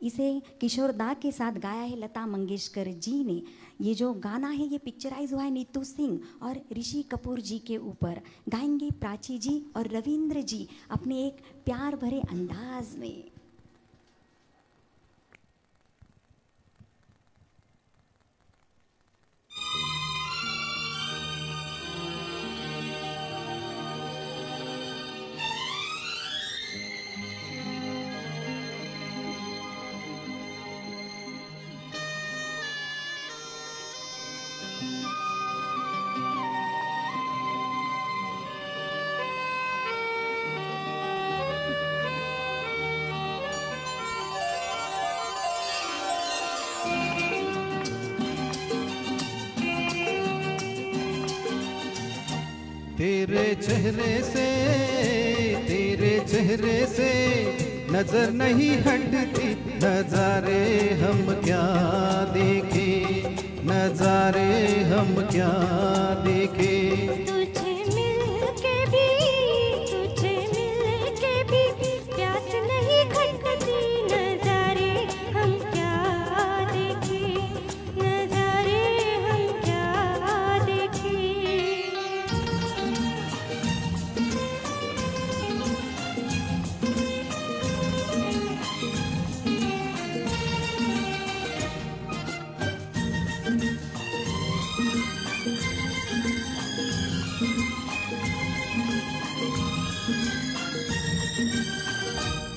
इसे किशोर दा के साथ गाया है लता मंगेशकर जी ने। ये जो गाना है ये पिक्चराइज हुआ है नीतू सिंह और ऋषि कपूर जी के ऊपर। गाएंगे प्राची जी और रविंद्र जी अपने एक प्यार भरे अंदाज में। तेरे चेहरे से नजर नहीं हटती। नजारे हम क्या देखें, नजारे हम क्या देखें। तुझे मिलके भी प्यास नहीं खटती। नजारे हम क्या देखें, नजारे हम क्या देखें।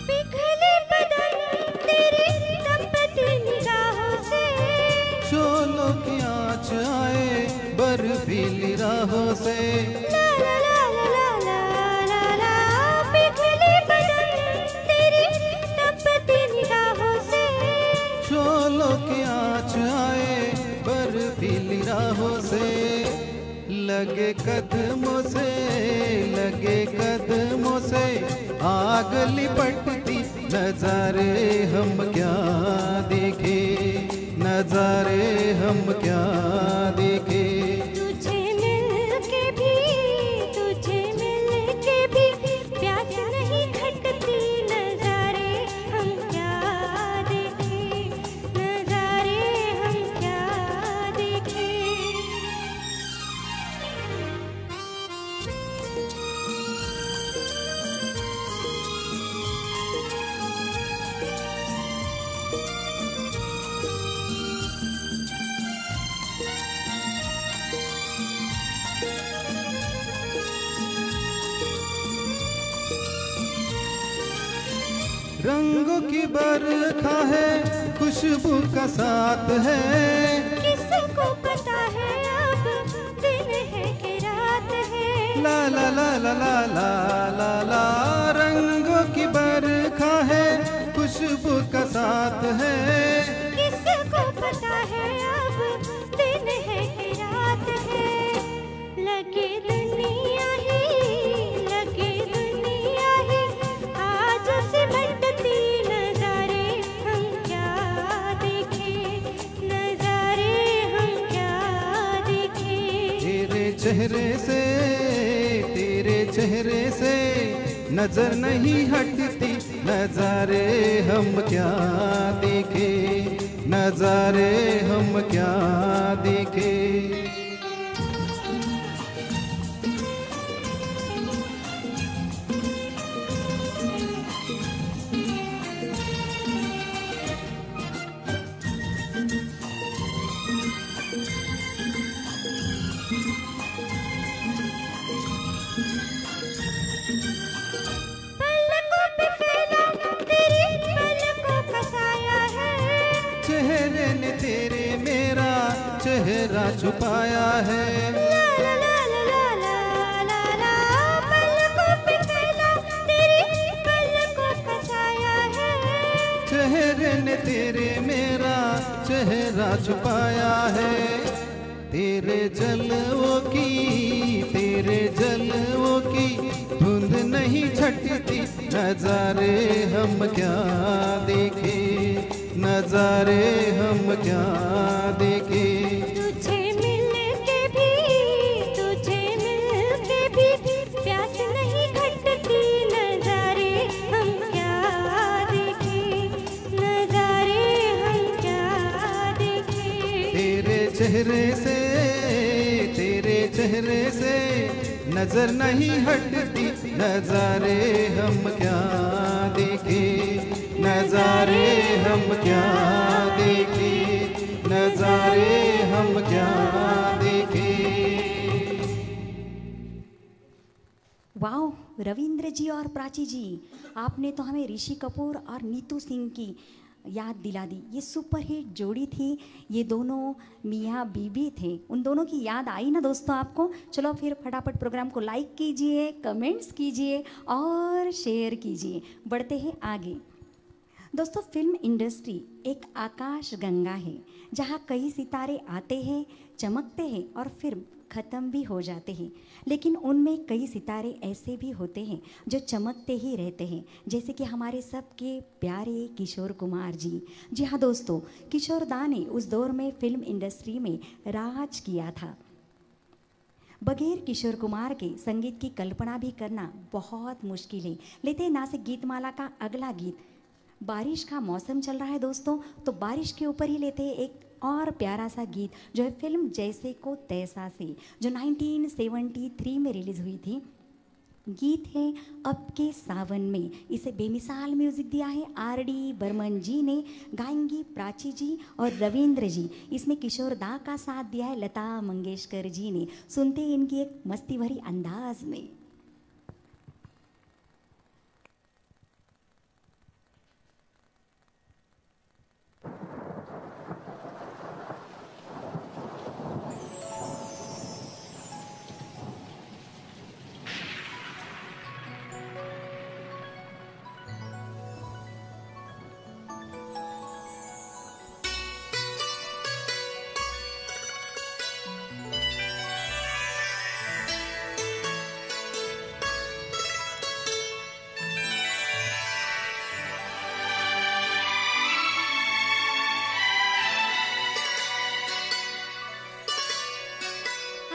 पिघले बदन तेरी तपती निगाहों से। शोलों की आँच आए बर्फीली राहों से। ला ला ला ला ला ला ला। पिघले बदन तेरी तपती निगाहों से। शोलों की आँच आए बर्फीली राहों से। लगे कदमों से आग लिपटती। नजारे हम क्या देखें, नजारे हम क्या देखें। तुझे मिलके भी प्यास नहीं खटती। नजारे हम क्या देखें, नजारे हम क्या देखें। रंगों की बरखा है, खुशबू का साथ है। किसको पता है अब दिन है कि रात है। ला ला ला ला ला ला ला ला, रंगों की बरखा है, खुशबू का साथ है। किसको पता है अब दिन है कि रात है। लगे दुनिया ही आज सिमटती नजारे हम क्या देखें, नजारे हम क्या देखें। तेरे चेहरे से नजर नहीं हटती, नजारे हम क्या देखे, नजारे हम क्या देखे। चेहरे ने तेरे मेरा चेहरा छुपाया है। ला ला ला ला ला ला ला, पलकों पे फैला तेरी पलकों का साया है। चेहरे ने तेरे मेरा चेहरा छुपाया है। तेरे जलवों की धुंध नहीं छटती, नजारे हम क्या देखे, नजारे हम क्या देखे। तुझे मिलके भी प्यास नहीं घटती, नजारे हम क्या देखे, नजारे हम क्या देखे। तेरे चेहरे से नजर नहीं हटती, नजारे हम क्या देखे, नजारे हम क्या देखे, नजारे हम क्या देखे। वाओ, रविंद्र जी और प्राची जी, आपने तो हमें ऋषि कपूर और नीतू सिंह की याद दिला दी। ये सुपरहिट जोड़ी थी, ये दोनों मियाँ बीबी थे। उन दोनों की याद आई ना दोस्तों आपको? चलो फिर फटाफट प्रोग्राम को लाइक कीजिए, कमेंट्स कीजिए और शेयर कीजिए। बढ़ते हैं आगे। दोस्तों, फिल्म इंडस्ट्री एक आकाश गंगा है जहाँ कई सितारे आते हैं, चमकते हैं और फिर ख़त्म भी हो जाते हैं। लेकिन उनमें कई सितारे ऐसे भी होते हैं जो चमकते ही रहते हैं, जैसे कि हमारे सबके प्यारे किशोर कुमार जी। जी हाँ दोस्तों, किशोर दा ने उस दौर में फिल्म इंडस्ट्री में राज किया था। बगैर किशोर कुमार के संगीत की कल्पना भी करना बहुत मुश्किल है। लेते हैं नासिक गीतमाला का अगला गीत। बारिश का मौसम चल रहा है दोस्तों, तो बारिश के ऊपर ही लेते हैं एक और प्यारा सा गीत जो है फिल्म जैसे को तैसा से, जो 1973 में रिलीज़ हुई थी। गीत है अब के सावन में। इसे बेमिसाल म्यूज़िक दिया है आर.डी. बर्मन जी ने, गाएंगी प्राची जी और रविंद्र जी। इसमें किशोर दा का साथ दिया है लता मंगेशकर जी ने। सुनते हैं इनकी एक मस्ती भरी अंदाज में।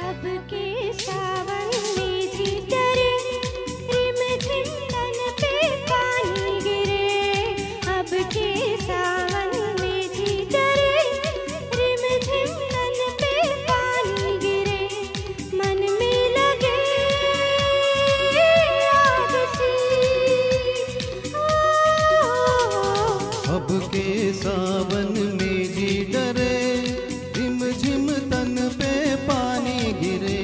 अब के सावन में जी डरे, रिम झिम तन पे पानी गिरे। अब के सावन में जी डरे, रिम झिम तन पे पानी गिरे। मन में लगे आग सी, अब के सावन में जी डरे, रिम झिम तन पे पानी गिरे।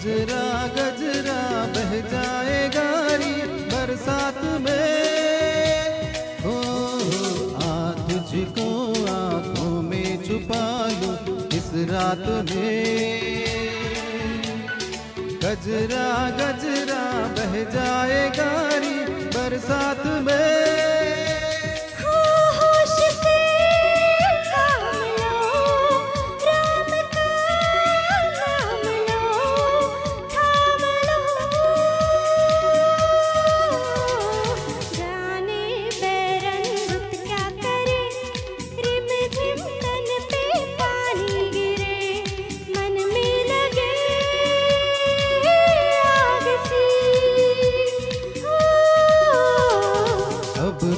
गजरा गजरा बह जाएगा री बरसात में। हो आ तुझको आंखों में छुपा लूं इस रात में। गजरा गजरा बह जाएगा री बरसात में।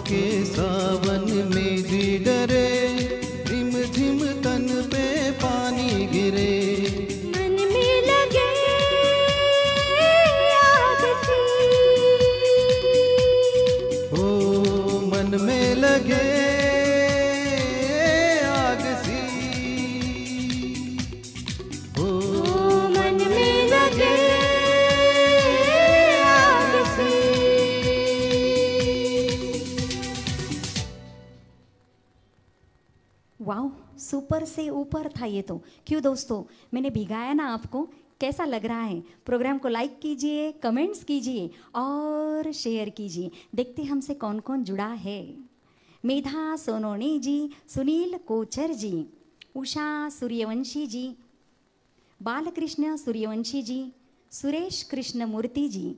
के सावन में जी डरे, रिम झिम तन पे पानी गिरे। मन में लगे आग सी, ओ मन में लगे आग सी, ओ मन में लगे आग सी। वाओ, सुपर से ऊपर था ये तो। क्यों दोस्तों, मैंने भिगाया ना आपको? कैसा लग रहा है? प्रोग्राम को लाइक कीजिए, कमेंट्स कीजिए और शेयर कीजिए। देखते हमसे कौन कौन जुड़ा है। मेधा सोनोनी जी, सुनील कोचर जी, उषा सूर्यवंशी जी, बालकृष्ण सूर्यवंशी जी, सुरेश कृष्णमूर्ति जी,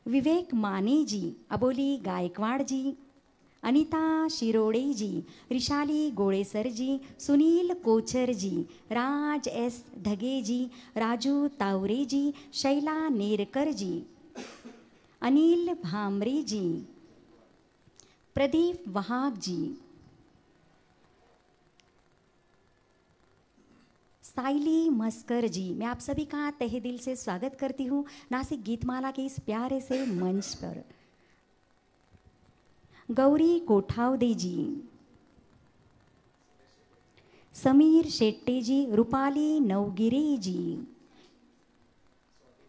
विवेक मानी जी, अबोली गायकवाड़ जी, अनीता शिरोड़े जी, रिशाली गोड़ेसर जी, सुनील कोचर जी, राज एस ढगे जी, राजू तावरे जी, शैला नेरकर जी, अनिल भामरे जी, प्रदीप वहाग जी, साइली मस्कर जी। मैं आप सभी का तहे दिल से स्वागत करती हूँ नासिक गीतमाला के इस प्यारे से मंच पर। गौरी कोठावदे जी, समीर शेट्टे जी, रूपाली नवगिरे जी,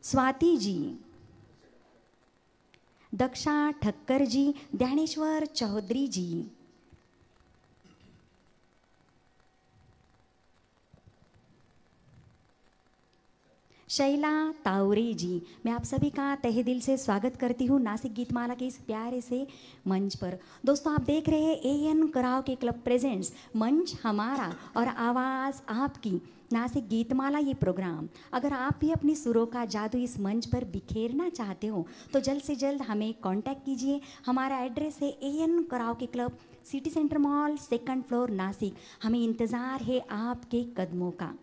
स्वाति जी, दक्षा ठक्कर जी, ध्यानेश्वर चौधरी जी, शैला तावरे जी। मैं आप सभी का तहे दिल से स्वागत करती हूँ नासिक गीतमाला के इस प्यारे से मंच पर। दोस्तों, आप देख रहे हैं एएन कराओके क्लब प्रेजेंट्स मंच हमारा और आवाज़ आपकी नासिक गीतमाला ये प्रोग्राम। अगर आप भी अपनी सुरों का जादू इस मंच पर बिखेरना चाहते हो तो जल्द से जल्द हमें कांटेक्ट कीजिए। हमारा एड्रेस है AN karaoke club, city centre mall, 2nd floor, Nashik. हमें इंतज़ार है आपके कदमों का।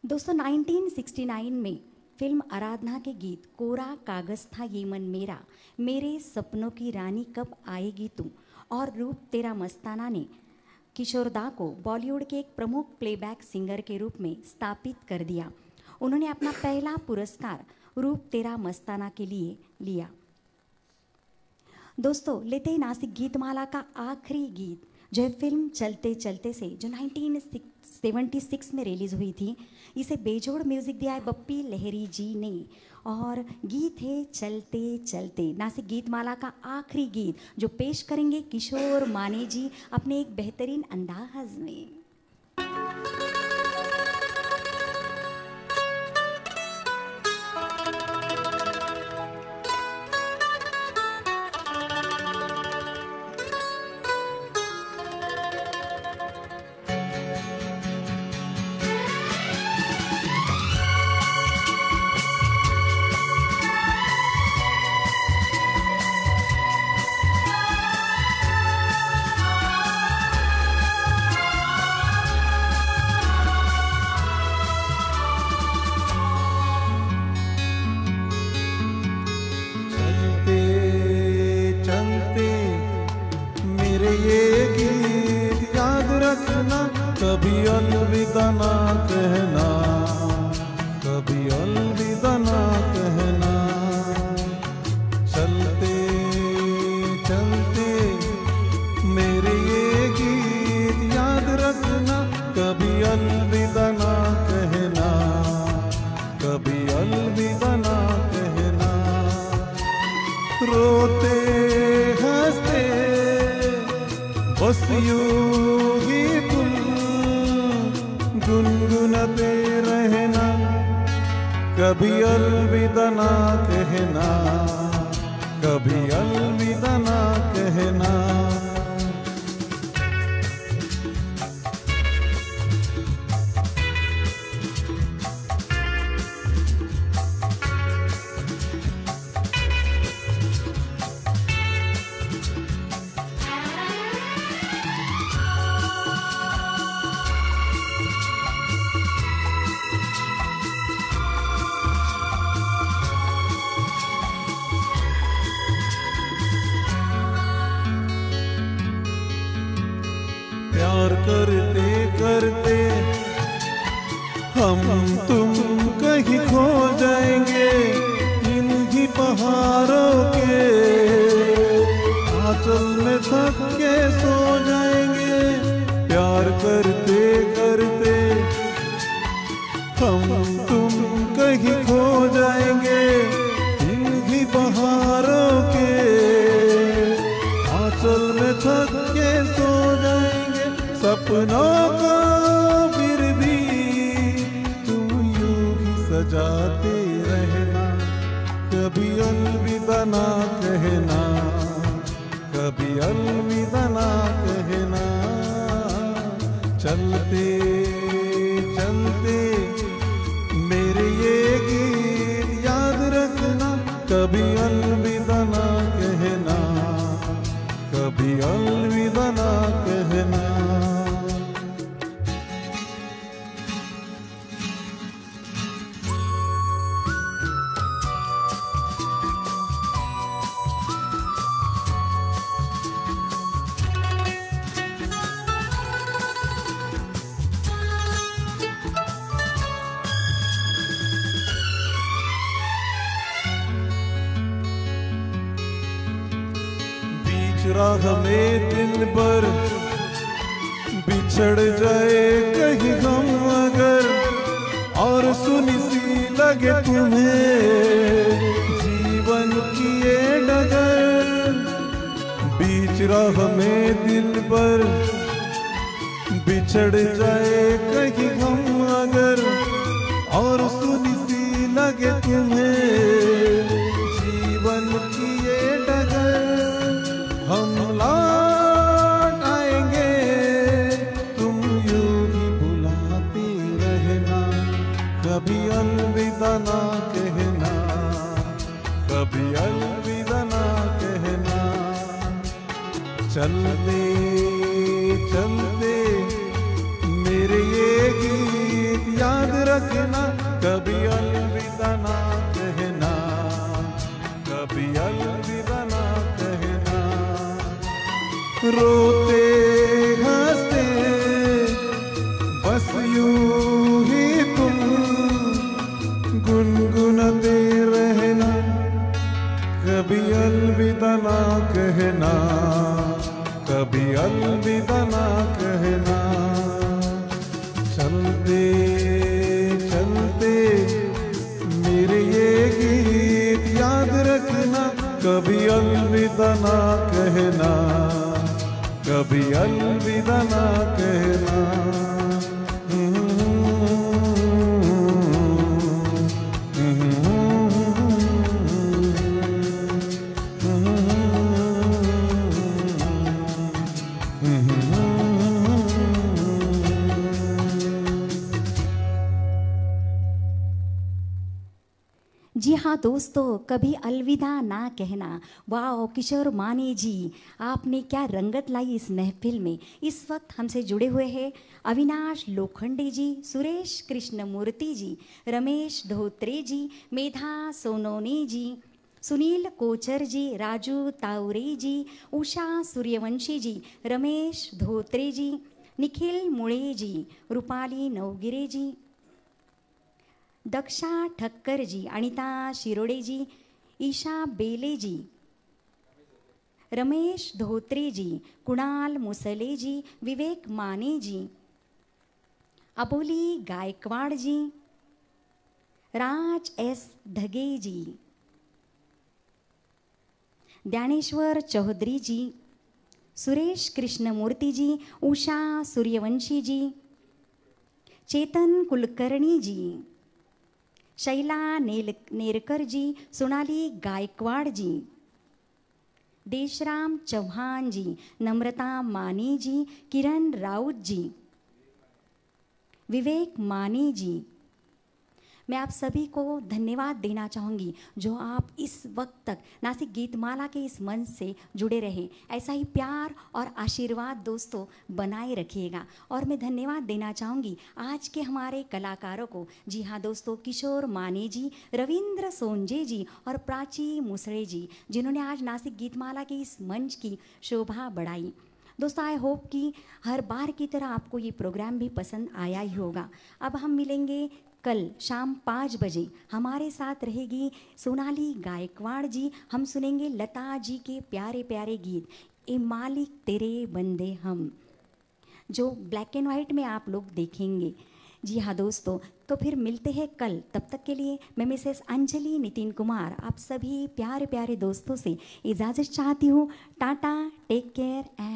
दोस्तों, 1969 में फिल्म आराधना के गीत कोरा कागज़ था ये मन मेरा, मेरे सपनों की रानी कब आएगी तू और रूप तेरा मस्ताना ने किशोर दा को बॉलीवुड के एक प्रमुख प्लेबैक सिंगर के रूप में स्थापित कर दिया। उन्होंने अपना पहला पुरस्कार रूप तेरा मस्ताना के लिए लिया। दोस्तों, लेते ही नासिक गीतमाला का आखिरी गीत जो है फिल्म चलते चलते से, जो 1976 में रिलीज़ हुई थी। इसे बेजोड़ म्यूज़िक दिया है बप्पी लहरी जी ने और गीत है चलते चलते। नासिक गीतमाला का आखिरी गीत जो पेश करेंगे किशोर माने जी अपने एक बेहतरीन अंदाज में। कभी अलविदा ना कहना, कभी अलविदा ना कहना। चलते चलते मेरे ये गीत याद रखना, कभी अलविदा ना कहना। बस यूं ही तुम गुनगुनाते रहना, कभी अलविदा ना कहना, कभी अलविदा ना कहना। प्यार करते करते हम तुम कहीं खो जाएंगे, इन्हीं पहाड़ों के आंचल में थक के सो जाएंगे। प्यार करते करते हम तुम कहीं खो जाएंगे, इन्हीं पहाड़ों के आंचल में थक के सो जाएंगे। सपनों को फिर भी तुम यूं ही सजाते रहना, कभी अलविदा ना कहना, कभी अलविदा ना कहना। चलते चलते मेरे ये गीत याद रखना, कभी अलविदा ना कहना, कभी अलविदा ना कहना। राह में दिन भर बिछड़ जाए कहीं हम अगर, और सुनी सी लगे तुम्हें जीवन की ये डगर। बीच राह में दिन भर बिछड़ जाए कहीं हम अगर, और सुनी सी लगे तुम्हें जीवन की ये डगर। हम लौट आएंगे, तुम यूं ही बुलाते रहना, कभी अलविदा ना कहना, कभी अलविदा ना कहना। चलते चलते मेरे ये गीत याद रखना, कभी अलविदा ना कहना, कभी अलविदा ना कहना। रोते हंसते बस यूं ही तुम गुनगुनाते रहना, कभी अलविदा ना कहना, कभी अलविदा ना कहना। चलते चलते मेरे ये गीत याद रखना, कभी अलविदा ना कहना, कभी अलविदा ना कहना। जी हाँ दोस्तों, कभी अलविदा ना कहना। वाह किशोर मानी जी, आपने क्या रंगत लाई इस महफिल में। इस वक्त हमसे जुड़े हुए हैं अविनाश लोखंडे जी, सुरेश कृष्णमूर्ति जी, रमेश धोत्रे जी, मेधा सोनोनी जी, सुनील कोचर जी, राजू तावरे जी, उषा सूर्यवंशी जी, रमेश धोत्रे जी, निखिल मुळे जी, रूपाली नवगिरे जी, दक्षा ठक्कर जी, अनिता शिरोडे जी, ईशा बेले जी, रमेश धोत्रे जी, कुणाल मुसले जी, विवेक माने जी, अबोली गायकवाड़ जी, राज एस धगे जी, ज्ञानेश्वर चौधरी जी, सुरेश कृष्णमूर्ति जी, उषा सूर्यवंशी जी, चेतन कुलकर्णी जी, शैला नेरकर जी, सोनाली गायकवाड़ जी, देशराम चौहान जी, नम्रता मानी जी, किरण राउत जी, विवेक मानी जी। मैं आप सभी को धन्यवाद देना चाहूँगी जो आप इस वक्त तक नासिक गीतमाला के इस मंच से जुड़े रहे। ऐसा ही प्यार और आशीर्वाद दोस्तों बनाए रखिएगा। और मैं धन्यवाद देना चाहूँगी आज के हमारे कलाकारों को। जी हाँ दोस्तों, किशोर माने जी, रविंद्र सोंजे जी और प्राची मुसड़े जी, जिन्होंने आज नासिक गीतमाला के इस मंच की शोभा बढ़ाई। दोस्तों आई होप कि हर बार की तरह आपको ये प्रोग्राम भी पसंद आया ही होगा। अब हम मिलेंगे कल शाम 5 बजे। हमारे साथ रहेगी सोनाली गायकवाड़ जी। हम सुनेंगे लता जी के प्यारे प्यारे गीत ए मालिक तेरे बंदे हम, जो ब्लैक एंड वाइट में आप लोग देखेंगे। जी हाँ दोस्तों, तो फिर मिलते हैं कल। तब तक के लिए मैं मिसेस अंजलि नितिन कुमार आप सभी प्यारे प्यारे दोस्तों से इजाज़त चाहती हूँ। Tata, take care and